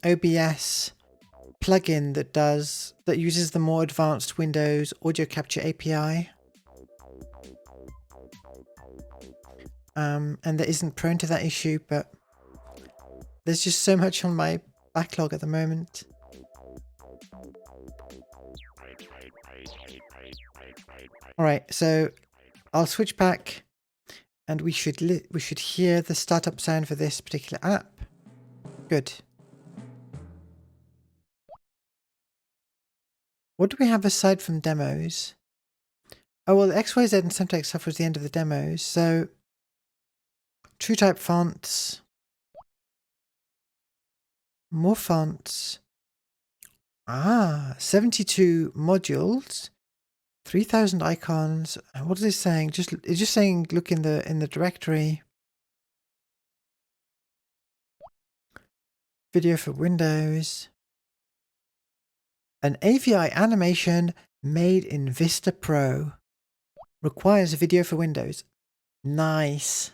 OBS plugin that uses the more advanced Windows audio capture API. And that isn't prone to that issue, but there's just so much on my backlog at the moment. All right, so I'll switch back, and we should hear the startup sound for this particular app. Good. What do we have aside from demos? Oh, well, the X, Y, Z and Semtex stuff was the end of the demos. So, true type fonts. More fonts. 72 modules. 3,000 icons. What is it saying? It's just saying look in the directory. Video for Windows. An AVI animation made in Vista Pro. Requires a video for Windows. Nice.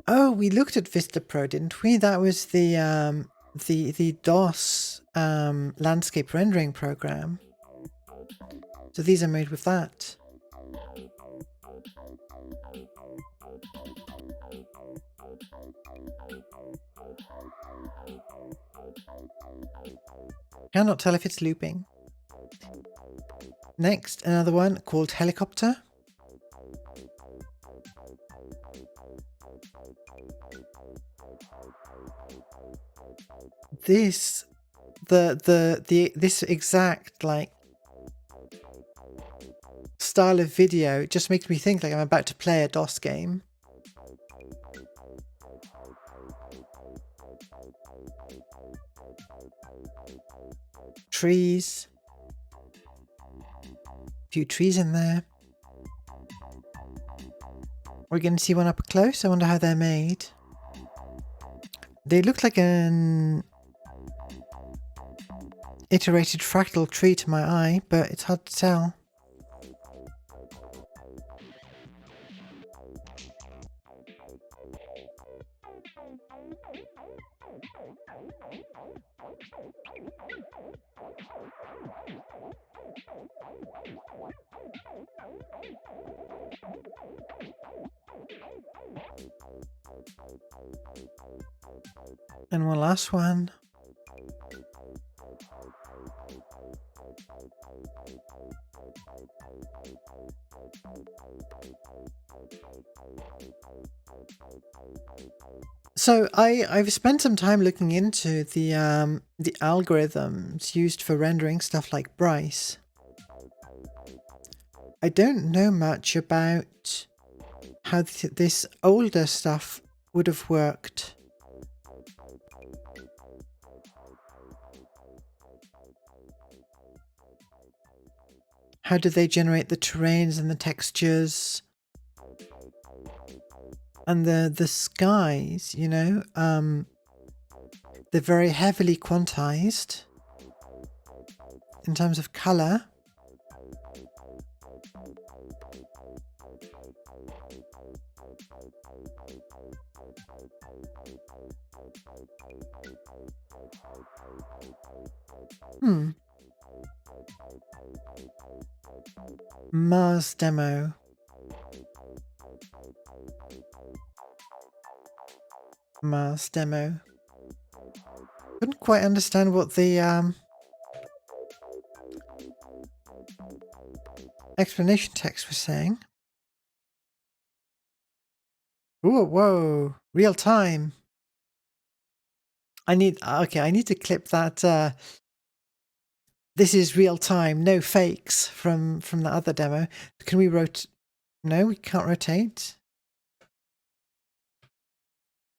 Oh, we looked at Vista Pro, didn't we? That was the DOS landscape rendering program. So these are made with that. Cannot tell if it's looping. Next, another one called Helicopter. This, this exact like style of video just makes me think like I'm about to play a DOS game. Trees. A few trees in there. We're going to see one up close. I wonder how they're made. They look like an iterated fractal tree to my eye, but it's hard to tell. And one last one. So I've spent some time looking into the algorithms used for rendering stuff like Bryce. I don't know much about how this older stuff would have worked. How do they generate the terrains and the textures? And the skies, you know, they're very heavily quantized in terms of color. Mars demo. Mars demo. Couldn't quite understand what the explanation text was saying. Ooh, whoa, real time. I need to clip that. This is real time, no fakes from the other demo. Can we rotate? No, we can't rotate.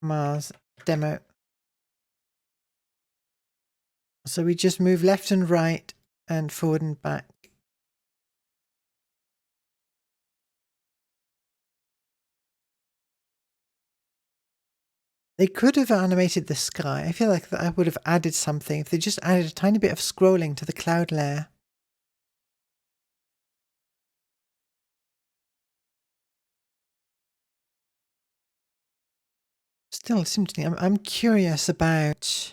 Mars demo. So we just move left and right and forward and back. They could have animated the sky. I feel like that would have added something if they just added a tiny bit of scrolling to the cloud layer. Still, it seems to me, I'm curious about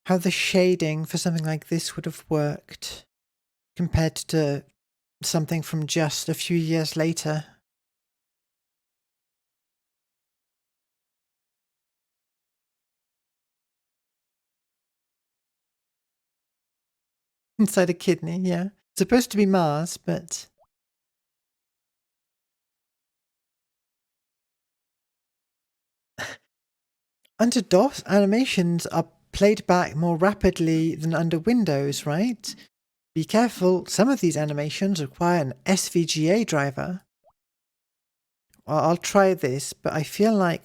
how the shading for something like this would have worked compared to something from just a few years later. Inside a kidney, yeah. It's supposed to be Mars, but... Under DOS, animations are played back more rapidly than under Windows, right? Be careful, some of these animations require an SVGA driver. Well, I'll try this, but I feel like...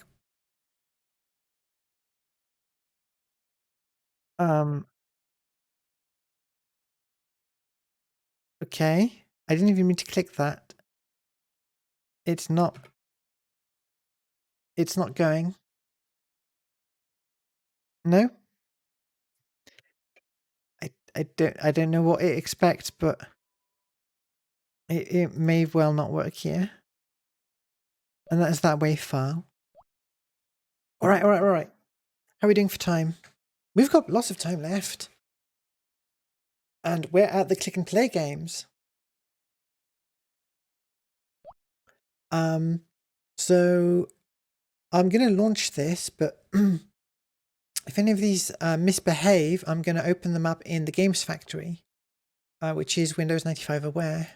Okay. I didn't even mean to click that. It's not going. No? I don't know what it expects, but it may well not work here. And that's that WAV file. Alright. How are we doing for time? We've got lots of time left. And we're at the click and play games. So I'm gonna launch this, but if any of these misbehave, I'm gonna open them up in the Games Factory, which is Windows 95 aware.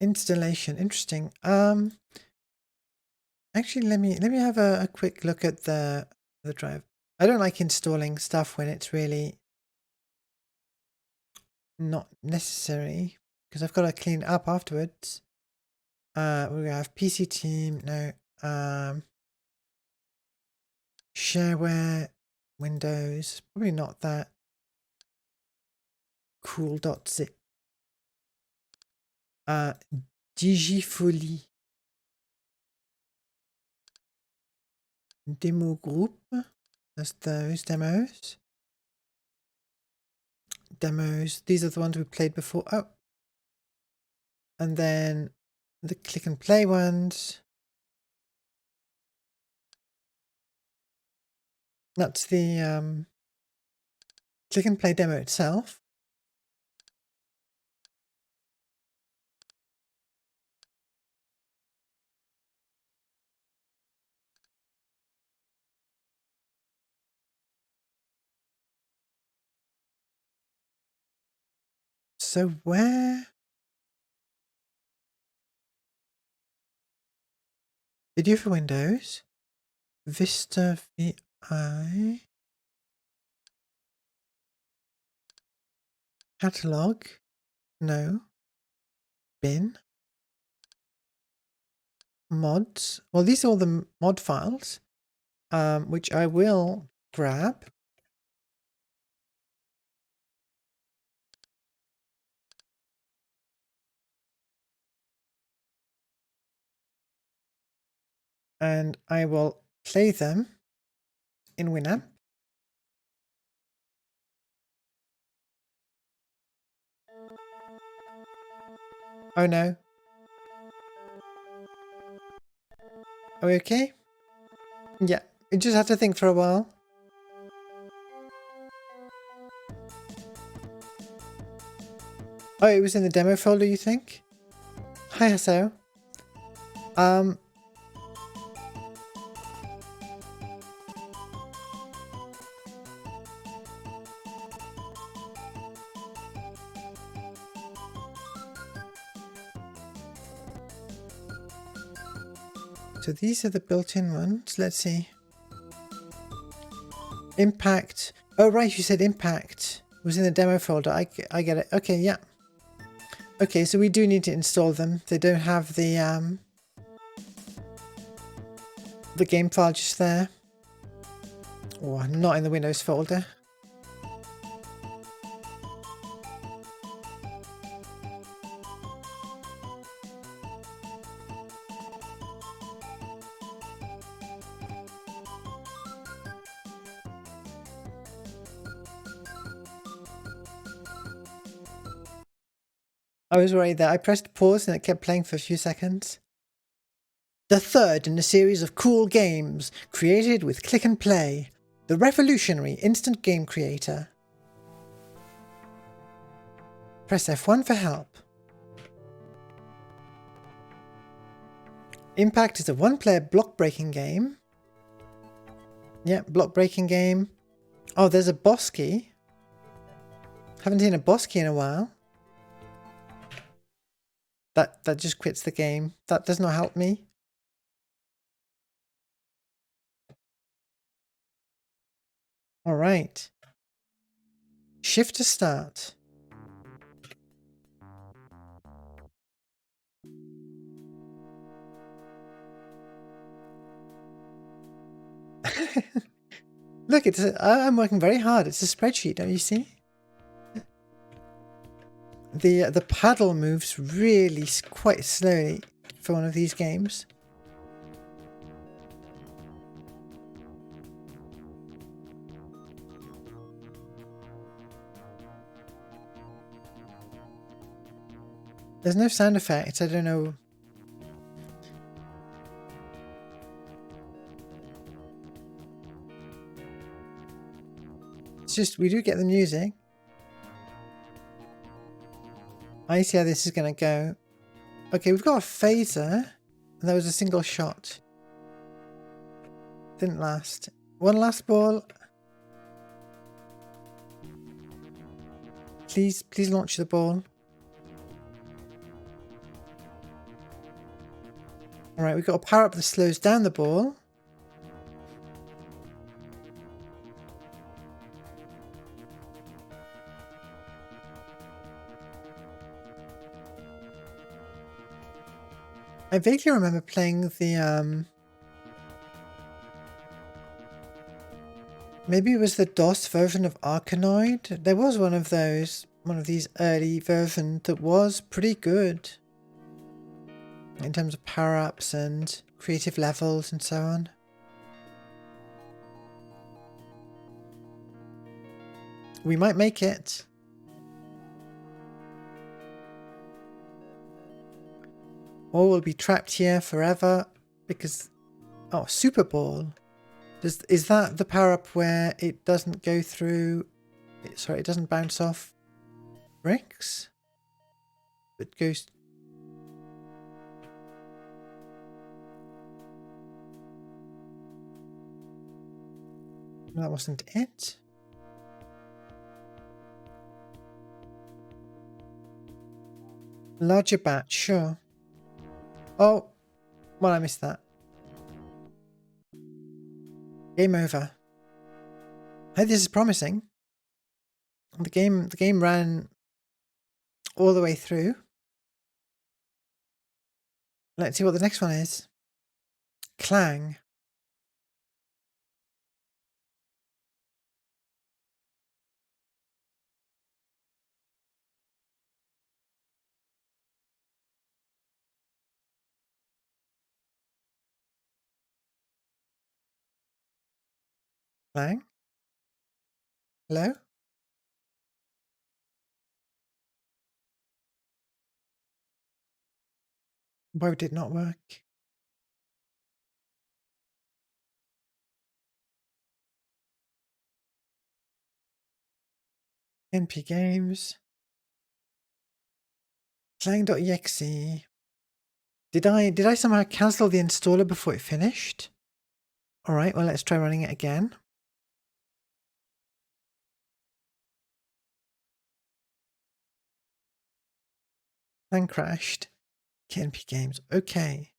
Installation, interesting. Actually, let me have a quick look at the drive. I don't like installing stuff when it's really not necessary, because I've got to clean it up afterwards. We have PC Team, no, shareware, Windows, probably not that. Cool.zip. Digifolie. Demo group. That's those demos. These are the ones we played before. Oh. And then the click and play ones. That's the click and play demo itself. So where? Video for Windows. Vista VI. Catalog. No. Bin. Mods. Well, these are all the mod files, which I will grab. And I will play them in Winamp. Oh no. Are we okay? Yeah, we just had to think for a while. Oh, it was in the demo folder, you think? Hi, Hasso. So these are the built-in ones. Let's see. Impact. Oh, right, you said Impact was in the demo folder. I get it. Okay, yeah. Okay, so we do need to install them. They don't have the game file just there. Or not in the Windows folder. I was worried that I pressed pause and it kept playing for a few seconds. The third in a series of cool games created with click and play. The revolutionary instant game creator. Press F1 for help. Impact is a one-player block-breaking game. Yeah, block-breaking game. Oh, there's a boss key. Haven't seen a boss key in a while. That just quits the game. That does not help me. All right. Shift to start. Look, I'm working very hard. It's a spreadsheet, don't you see? The paddle moves really quite slowly for one of these games. There's no sound effects. I don't know. It's just we do get the music. I see how this is going to go. Okay, we've got a phaser. And that was a single shot. Didn't last. One last ball. Please launch the ball. Alright, we've got a power up that slows down the ball. I vaguely remember playing the maybe it was the DOS version of Arkanoid. There was one of these early versions that was pretty good in terms of power-ups and creative levels and so on. We might make it. Or we'll be trapped here forever because... Oh, Super Ball. Is that the power-up where it doesn't go through... Sorry, it doesn't bounce off bricks? It goes... That wasn't it. Larger bat, sure. Oh, well, I missed that. Game over. Hey, this is promising. The game ran all the way through. Let's see what the next one is. Clang. Clang. Hello? Why would it not work? NP Games. Clang.exe. Did I somehow cancel the installer before it finished? Alright, well let's try running it again. Clang crashed. KNP Games. Okay.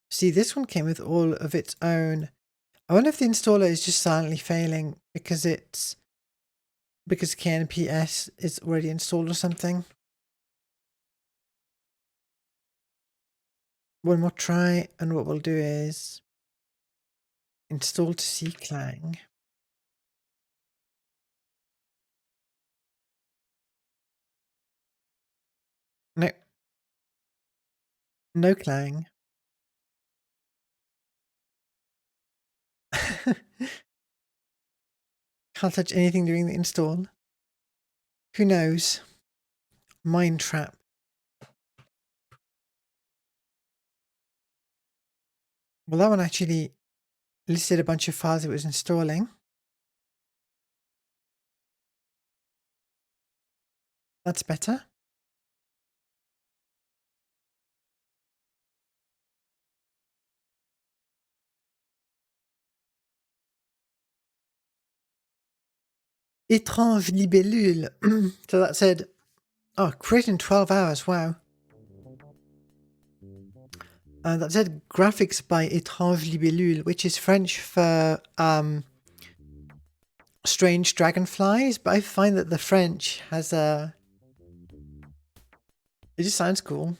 See, this one came with all of its own. I wonder if the installer is just silently failing because KNPS is already installed or something. One more try, and what we'll do is install to see Clang. No. No Clang. Can't touch anything during the install. Who knows? Mine trap. Well, that one actually listed a bunch of files it was installing. That's better. Étrange libellule. So that said, oh, create in 12 hours. Wow. That said graphics by Étrange Libellule, which is French for strange dragonflies, but I find that the French has a... It just sounds cool.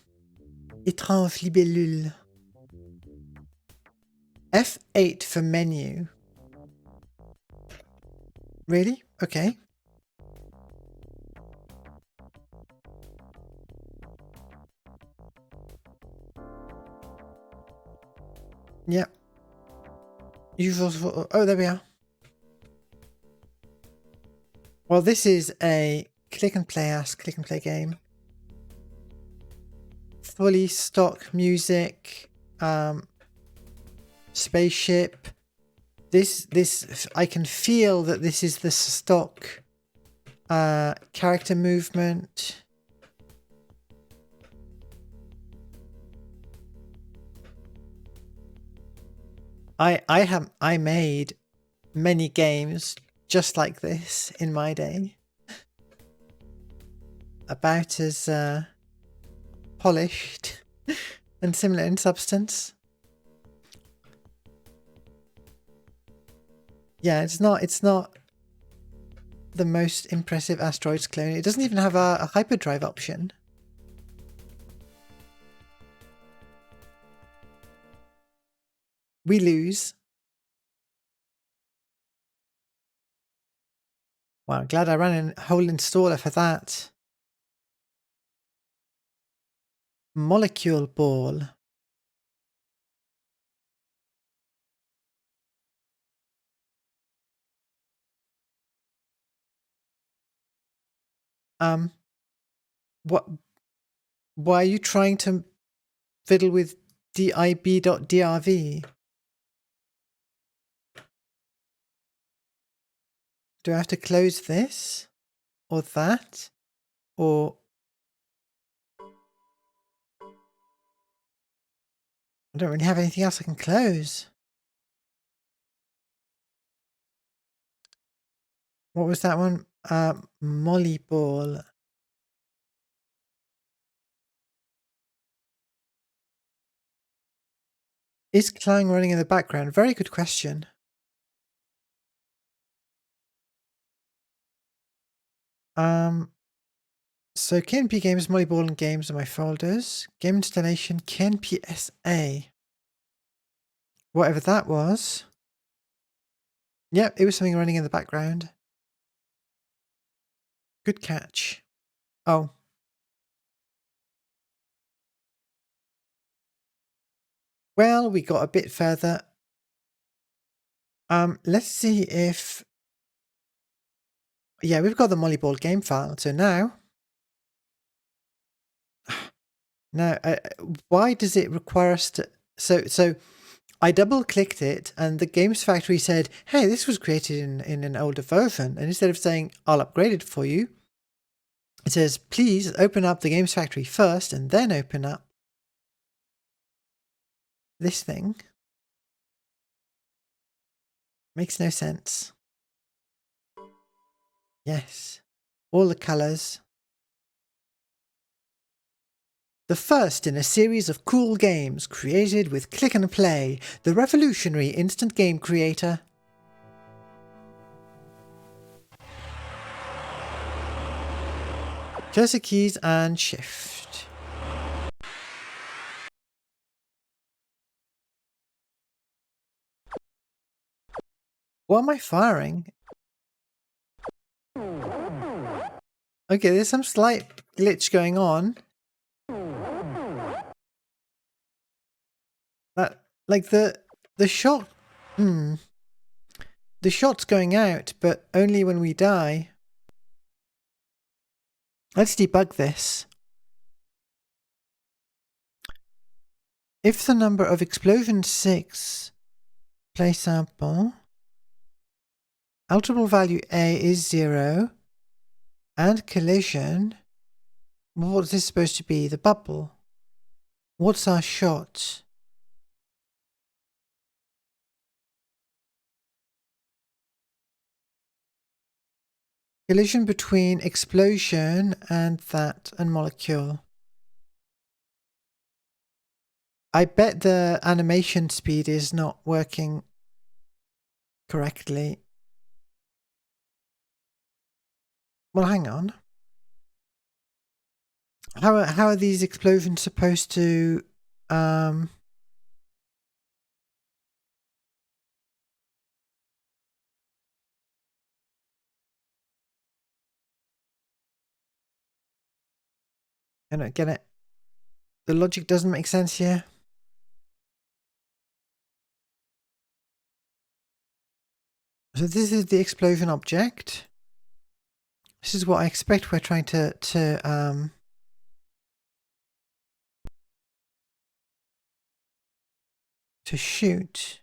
Étrange Libellule. F8 for menu. Really? Okay. Yep. Usual. Oh, there we are. Well, this is a click and play game. Fully stock music, spaceship. This I can feel that this is the stock character movement. I made many games just like this in my day. About as polished and similar in substance. Yeah, it's not the most impressive Asteroids clone. It doesn't even have a hyperdrive option. We lose. Wow, glad I ran a whole installer for that. Molecule ball. What? Why are you trying to fiddle with dib.drv? Do I have to close this? Or that? Or... I don't really have anything else I can close. What was that one? Molly ball. Is Clang running in the background? Very good question. So KNP Games, Molly Ball and Games are my folders. Game installation, KNP SA. Whatever that was. Yep, it was something running in the background. Good catch. Oh. Well, we got a bit further. Let's see if... Yeah, we've got the Molly Ball game file. So now... Now, why does it require us to... So I double-clicked it and the Games Factory said, hey, this was created in an older version. And instead of saying, I'll upgrade it for you, it says, please open up the Games Factory first and then open up this thing. Makes no sense. Yes. All the colours. The first in a series of cool games created with click and play, the revolutionary instant game creator. Cursor keys and shift. What am I firing? Okay, there's some slight glitch going on. Like the shot, the shot's going out, but only when we die. Let's debug this. If the number of explosions 6, play sample, alterable value A is 0, and collision, what's this supposed to be? The bubble. What's our shot? Collision between explosion and that and molecule. I bet the animation speed is not working correctly. Well, hang on. How are these explosions supposed to I don't get it. The logic doesn't make sense here. So this is the explosion object. This is what I expect we're trying to shoot.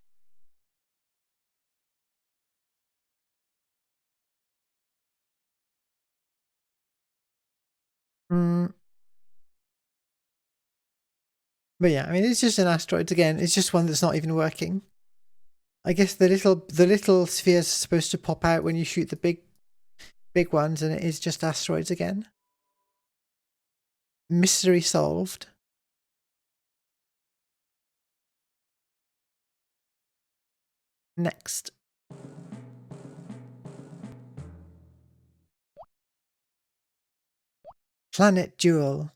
But yeah, I mean, it's just an asteroid again. It's just one that's not even working. I guess the little spheres are supposed to pop out when you shoot the big ones, and it is just asteroids again. Mystery solved. Next. Planet Duel.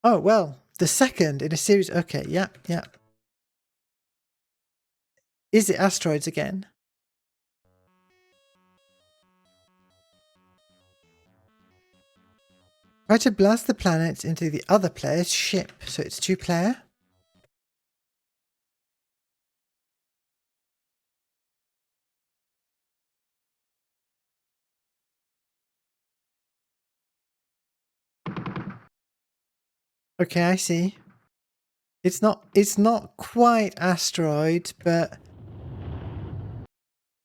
Oh, well, the second in a series. Okay, yeah. Is it asteroids again? Try to blast the planets into the other player's ship. So it's 2-player. Okay, I see. It's not quite asteroid, but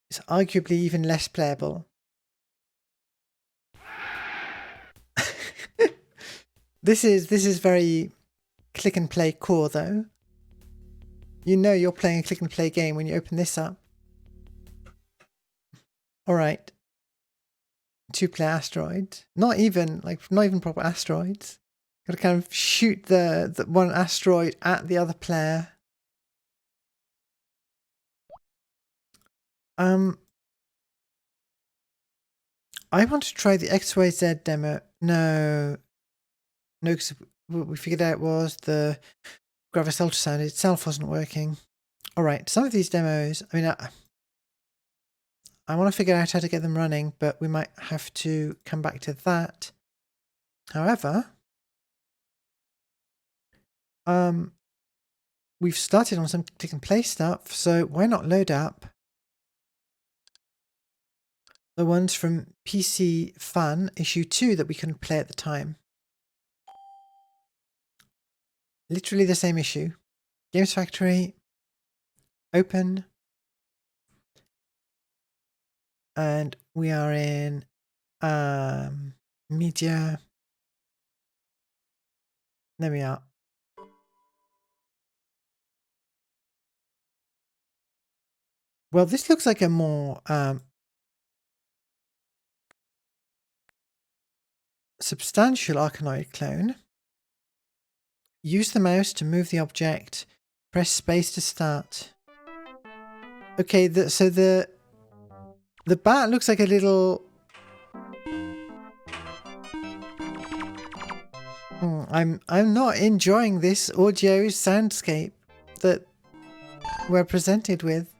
it's arguably even less playable. This is very click and play core though. You know you're playing a click and play game when you open this up. Alright. 2-player asteroid. Not even proper asteroids. Gotta kind of shoot the one asteroid at the other player. I want to try the XYZ demo. No, because what we figured out was the Gravis ultrasound itself wasn't working. Alright, some of these demos, I mean, I want to figure out how to get them running, but we might have to come back to that. However, we've started on some click and play stuff, so why not load up the ones from PC Fun issue 2 that we couldn't play at the time. Literally the same issue. Games Factory, open, and we are in media. There we are. Well, this looks like a more substantial Arkanoid clone. Use the mouse to move the object. Press space to start. Okay, so the bat looks like a little... I'm not enjoying this audio soundscape that we're presented with.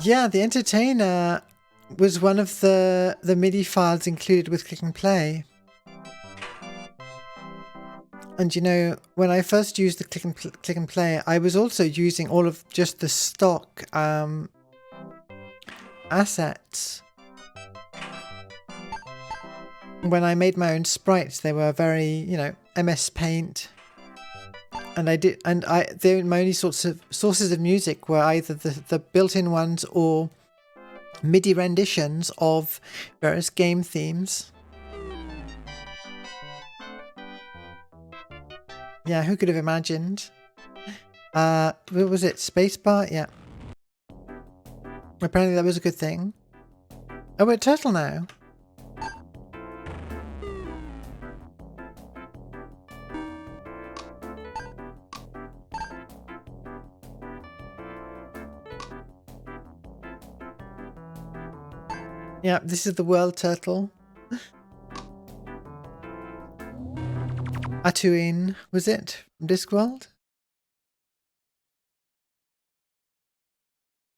Yeah, the entertainer was one of the MIDI files included with Click and Play. And you know, when I first used the Click and Play, I was also using all of just the stock assets. When I made my own sprites, they were very, you know, MS Paint. And my only sources of music were either the built-in ones or MIDI renditions of various game themes. Yeah, who could have imagined? What was it? Spacebar? Yeah. Apparently that was a good thing. Oh, we're a turtle now. Yeah, this is the world turtle. Atuin, was it? From Discworld?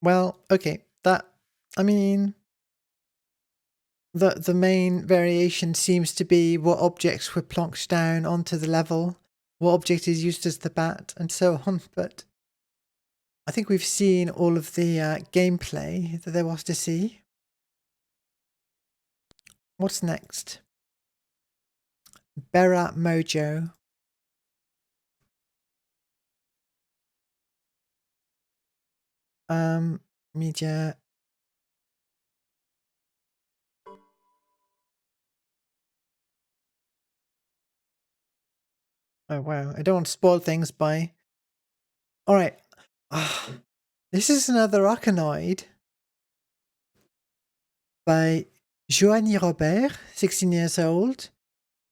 Well, okay, I mean, the main variation seems to be what objects were plonked down onto the level, what object is used as the bat, and so on, but I think we've seen all of the gameplay that there was to see. What's next? Berra Mojo. Media. Oh wow, I don't want to spoil things by... Alright. This is another Arkanoid by Joanie Robert, 16 years old,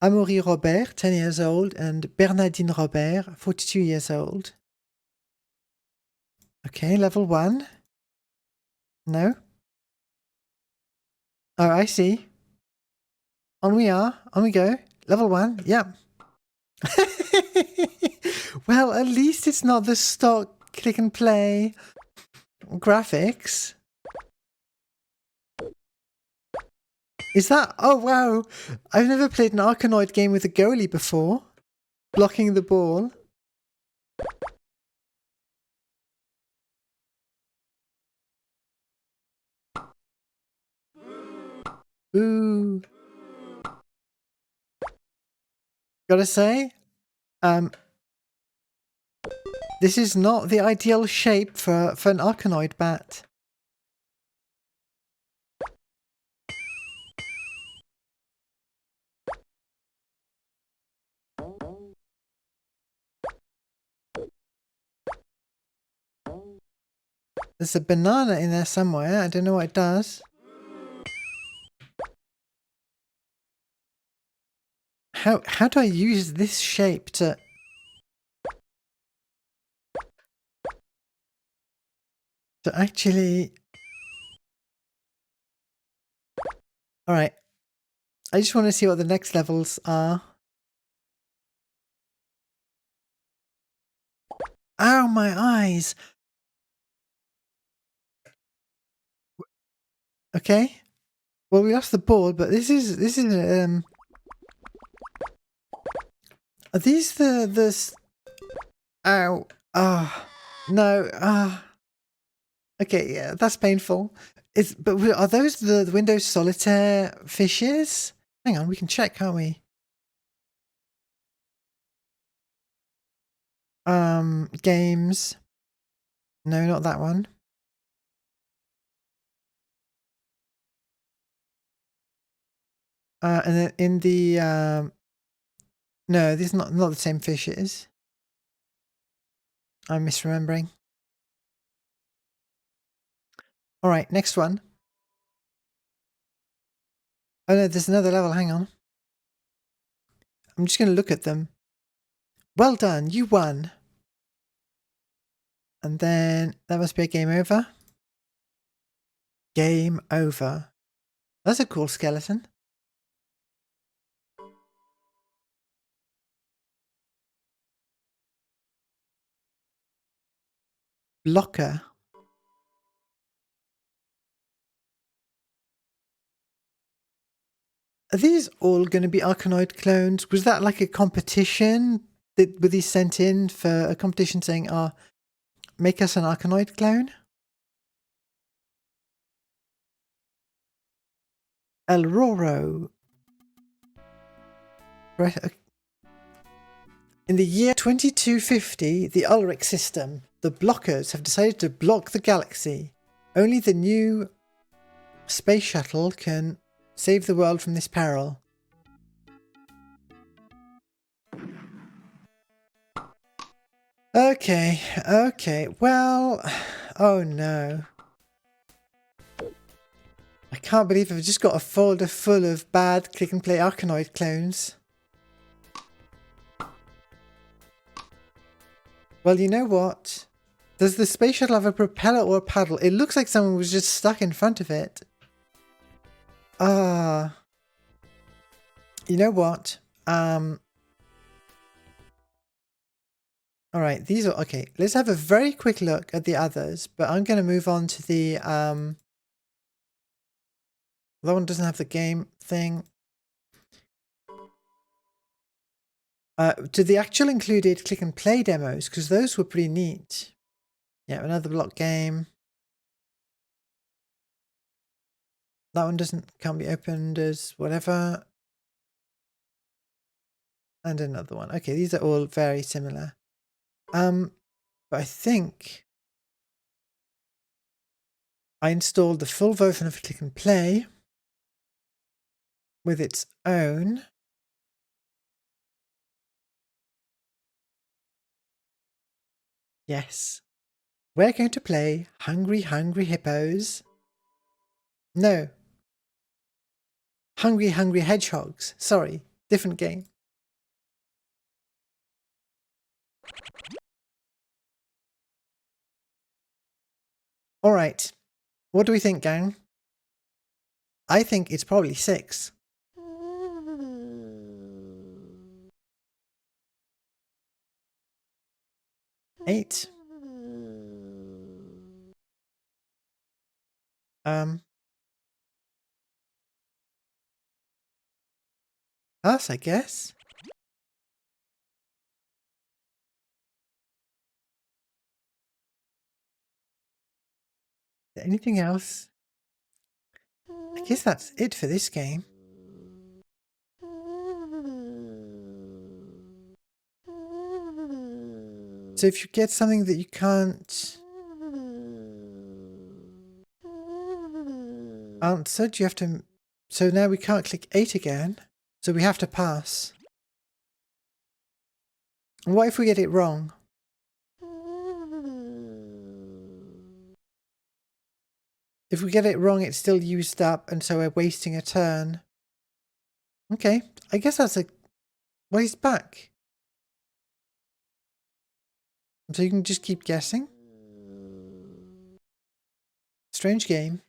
Amaury Robert, 10 years old, and Bernardine Robert, 42 years old. Okay, level 1. No? Oh, I see. On we are. On we go. Level 1. Yep. Well, at least it's not the stock click and play graphics. Is that... Oh, wow. I've never played an Arkanoid game with a goalie before. Blocking the ball. Ooh. Gotta say, this is not the ideal shape for an Arkanoid bat. There's a banana in there somewhere. I don't know what it does. How do I use this shape to... actually... Alright. I just want to see what the next levels are. Ow, my eyes! Okay. Well, we lost the ball, but this is are these the ow. Ah. No. Okay, yeah, that's painful. But are those the Windows Solitaire fishes? Hang on, we can check, can't we? Games. No, not that one. And then in the no, these are not the same fishes. I'm misremembering. All right, next one. Oh no, there's another level. Hang on. I'm just going to look at them. Well done, you won. And then that must be a game over. Game over. That's a cool skeleton. Blocker. Are these all going to be Arkanoid clones? Was that like a competition? Were these sent in for a competition saying, make us an Arkanoid clone? El Roro. Right. In the year 2250, the Ulrich system, the blockers have decided to block the galaxy. Only the new space shuttle can save the world from this peril. Okay, okay, well, oh no. I can't believe I've just got a folder full of bad click and play Arkanoid clones. Well, you know what? Does the space shuttle have a propeller or a paddle? It looks like someone was just stuck in front of it. Ah. You know what? Alright, these are... Okay, let's have a very quick look at the others, but I'm going to move on to the... that one doesn't have the game thing. To the actual included click and play demos, because those were pretty neat. Yeah, another block game. That one can't be opened as whatever. And another one. Okay, these are all very similar. But I think I installed the full version of Click and Play with its own. Yes. We're going to play Hungry Hungry Hippos. No. Hungry Hungry Hedgehogs. Sorry, different game. Alright. What do we think, gang? I think it's probably 6. Eight. Us, I guess. Anything else? I guess that's it for this game. So if you get something that you can't answer, do you have to... So now we can't click 8 again. So we have to pass. And what if we get it wrong? If we get it wrong, it's still used up, and so we're wasting a turn. Okay, I guess that's a... Well, he's back. So you can just keep guessing. Strange game.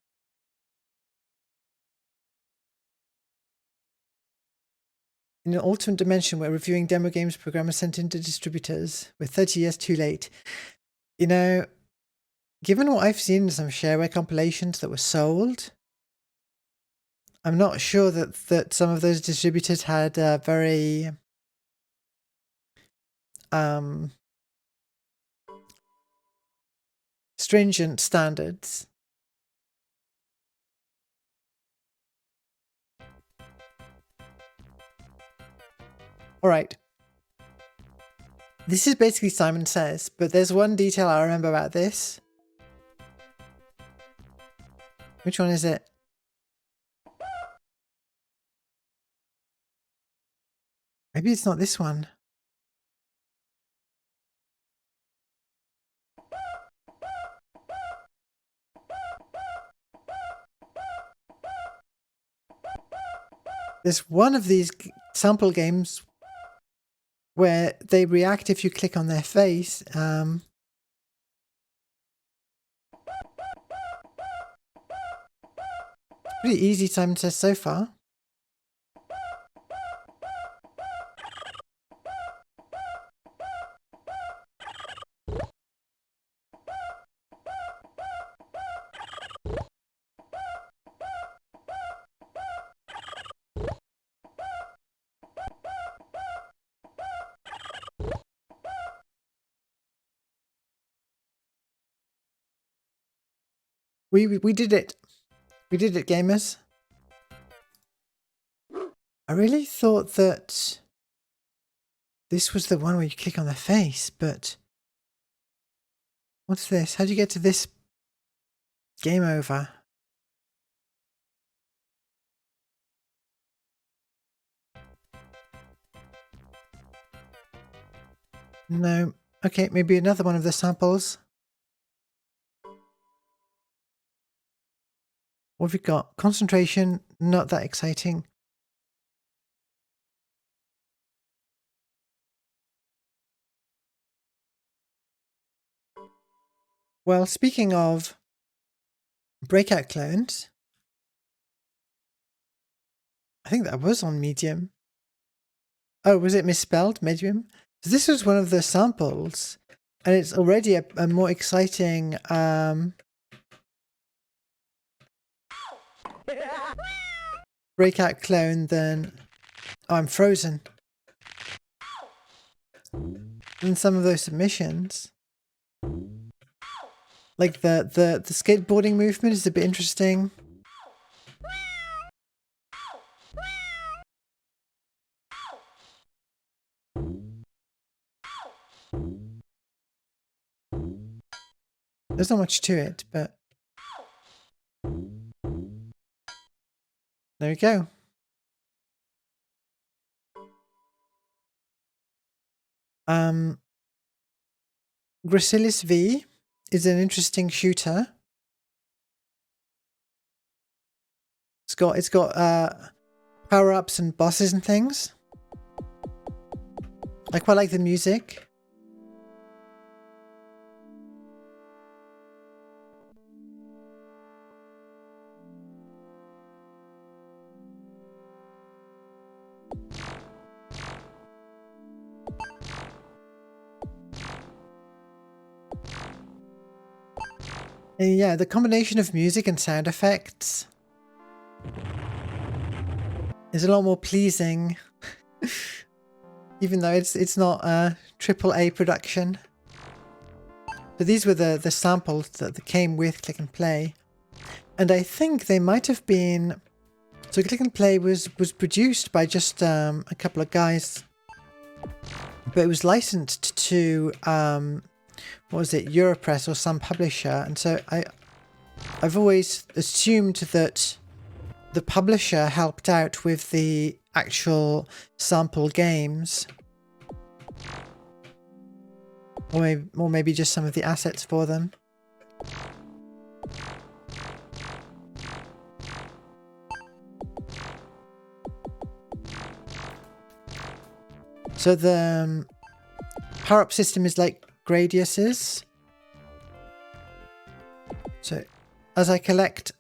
In an alternate dimension where reviewing demo games programmers sent into distributors, we're 30 years too late. You know, given what I've seen in some shareware compilations that were sold, I'm not sure that some of those distributors had very stringent standards. Alright. This is basically Simon Says, but there's one detail I remember about this. Which one is it? Maybe it's not this one. There's one of these sample games where they react if you click on their face. Pretty easy, Simon Says, so far. We did it. We did it, gamers. I really thought that this was the one where you click on the face, but what's this? How do you get to this? Game over. No. Okay, maybe another one of the samples. What have we got? Concentration, not that exciting. Well, speaking of breakout clones, I think that was on medium. Oh, was it misspelled? Medium? So this was one of the samples, and it's already a more exciting breakout clone than... Oh, I'm frozen. Than some of those submissions. Like the skateboarding movement is a bit interesting. There's not much to it, but there we go. Gracilis V is an interesting shooter. It's got power-ups and bosses and things. I quite like the music. And yeah, the combination of music and sound effects is a lot more pleasing. Even though it's not a AAA production. So these were the samples that came with Click and Play. And I think they might have been... So Click and Play was produced by just a couple of guys. But it was licensed to, what was it, Europress or some publisher. And so I've always assumed that the publisher helped out with the actual sample games. Or maybe just some of the assets for them. So the power-up system is like Gradius's. So as I collect...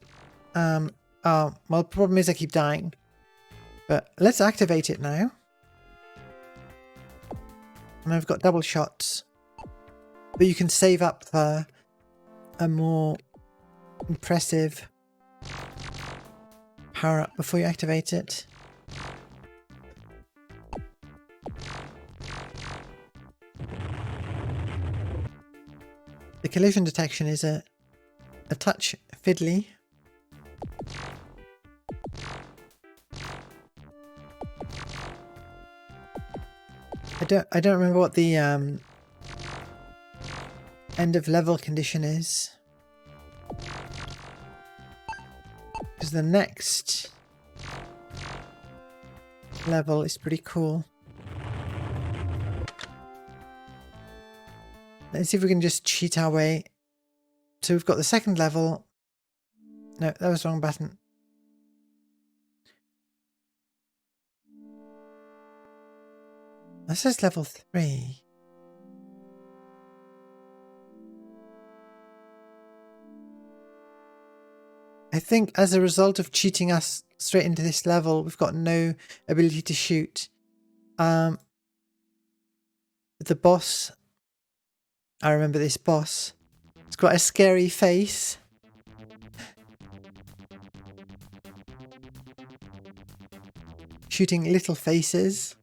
well, the problem is I keep dying. But let's activate it now. And I've got double shots. But you can save up for a more impressive power-up before you activate it. The collision detection is a touch fiddly. I don't remember what the end of level condition is. Because the next level is pretty cool. Let's see if we can just cheat our way. So we've got the second level. No, that was the wrong button. That says level 3. I think as a result of cheating us straight into this level, we've got no ability to shoot. The boss... I remember this boss. It's got a scary face. Shooting little faces.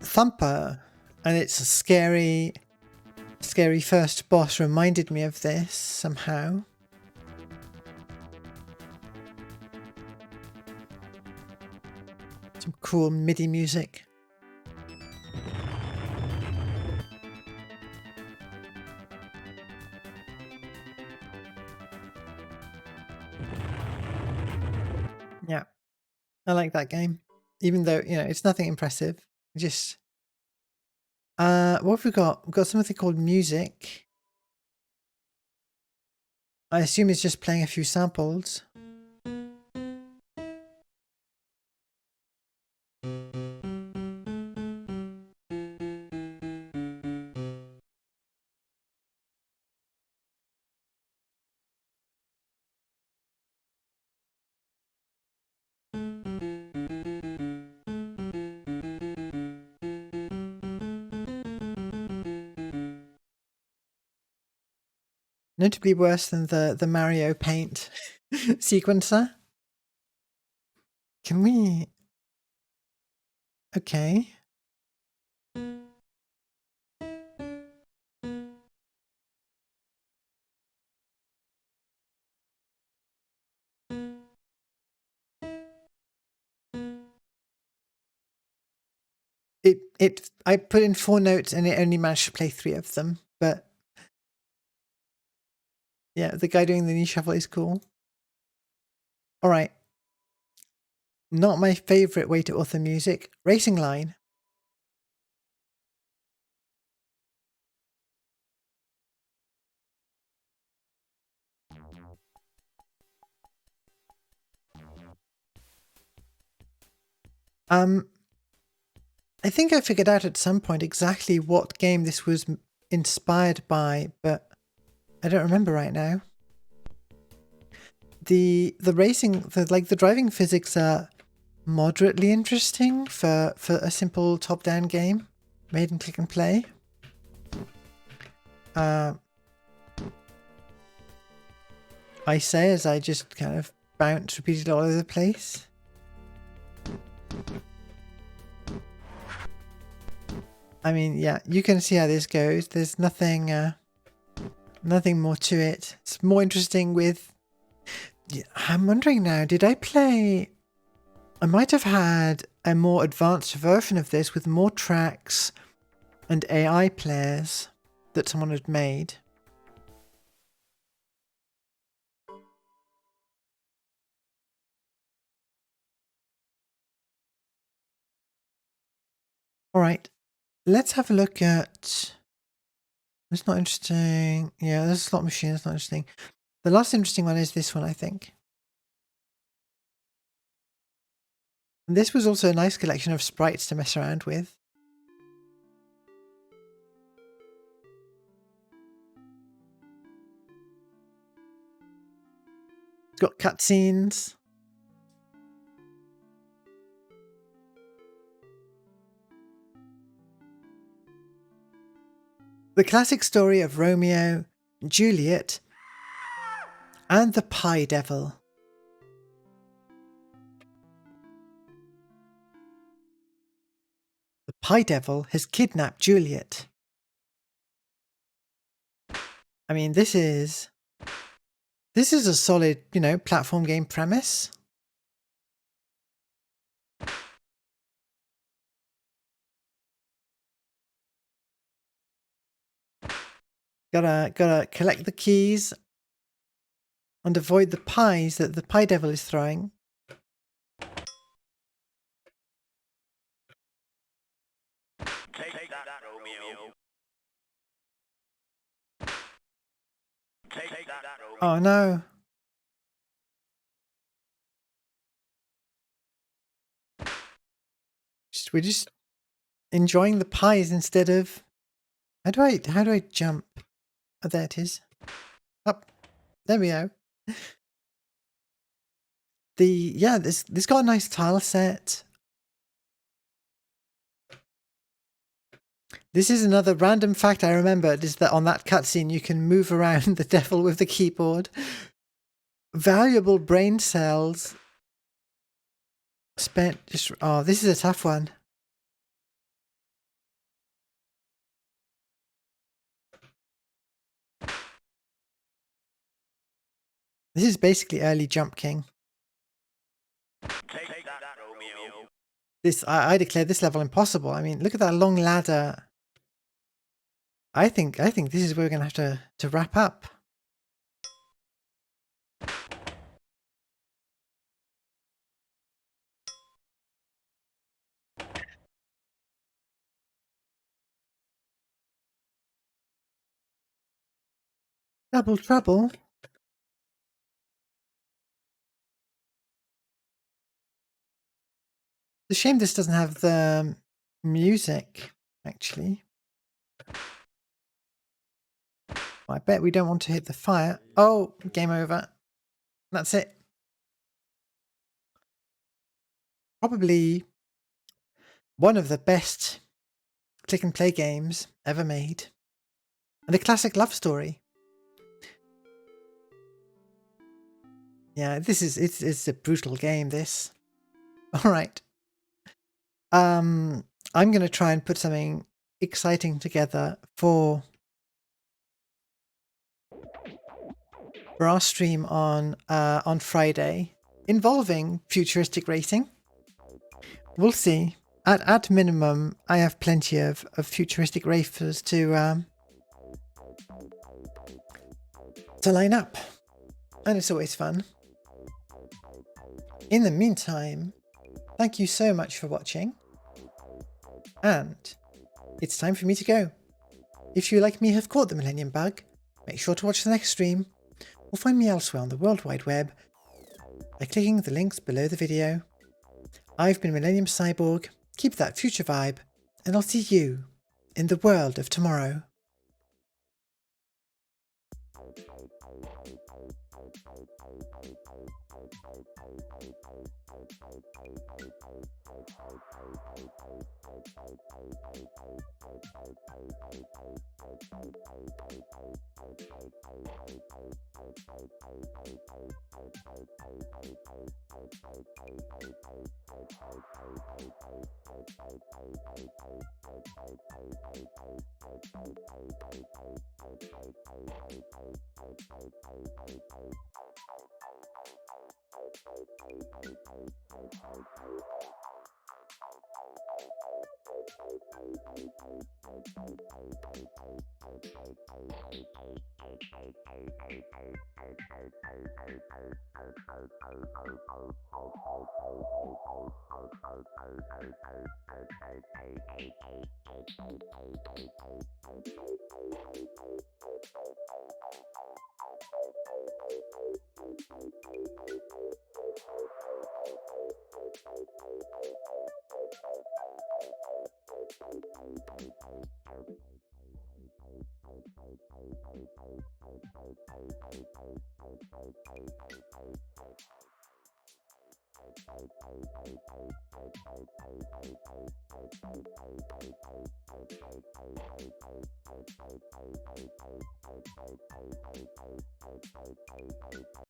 Thumper and its scary first boss reminded me of this somehow. Some cool MIDI music. Yeah, I like that game. even though, you know, it's nothing impressive. Just, what have we got? We've got something called music. I assume it's just playing a few samples. Notably worse than the Mario Paint sequencer. Can we... Okay. I put in 4 notes and it only managed to play 3 of them, but yeah, the guy doing the knee shuffle is cool. All right. Not my favorite way to author music. Racing line. I think I figured out at some point exactly what game this was inspired by, but I don't remember right now. The racing, the driving physics are moderately interesting for a simple top-down game made in click and play. I say as I just kind of bounce repeatedly all over the place. I mean, yeah, you can see how this goes. There's nothing more to it. It's more interesting with... I'm wondering now, did I play... I might have had a more advanced version of this with more tracks and AI players that someone had made. All right, let's have a look at... That's not interesting. Yeah, there's a slot machine. That's not interesting. The last interesting one is this one, I think. And this was also a nice collection of sprites to mess around with. It's got cutscenes. The classic story of Romeo, Juliet, and the Pie Devil. The Pie Devil has kidnapped Juliet. I mean, this is a solid, you know, platform game premise. Gotta collect the keys and avoid the pies that the Pie Devil is throwing. Take that, Romeo. Take that, Romeo. Oh no. We're just enjoying the pies instead of... How do I jump? Oh, there it is. Up. There we go. This got a nice tile set. This is another random fact I remembered, is that on that cutscene you can move around the devil with the keyboard. Valuable brain cells spent just... Oh, this is a tough one. This is basically early Jump King. Take that, Romeo. I declare this level impossible. I mean, look at that long ladder. I think this is where we're gonna have to wrap up. Double trouble. It's a shame this doesn't have the music, actually. Well, I bet we don't want to hit the fire. Oh, game over. That's it. Probably one of the best click and play games ever made. And a classic love story. Yeah, it's a brutal game, this. Alright. I'm gonna try and put something exciting together for our stream on Friday involving futuristic racing. We'll see. At minimum, I have plenty of futuristic racers to line up. And it's always fun. In the meantime, thank you so much for watching. And it's time for me to go. If you, like me, have caught the Millennium Bug, make sure to watch the next stream, or find me elsewhere on the World Wide Web by clicking the links below the video. I've been Millennium Cyborg, keep that future vibe, and I'll see you in the world of tomorrow.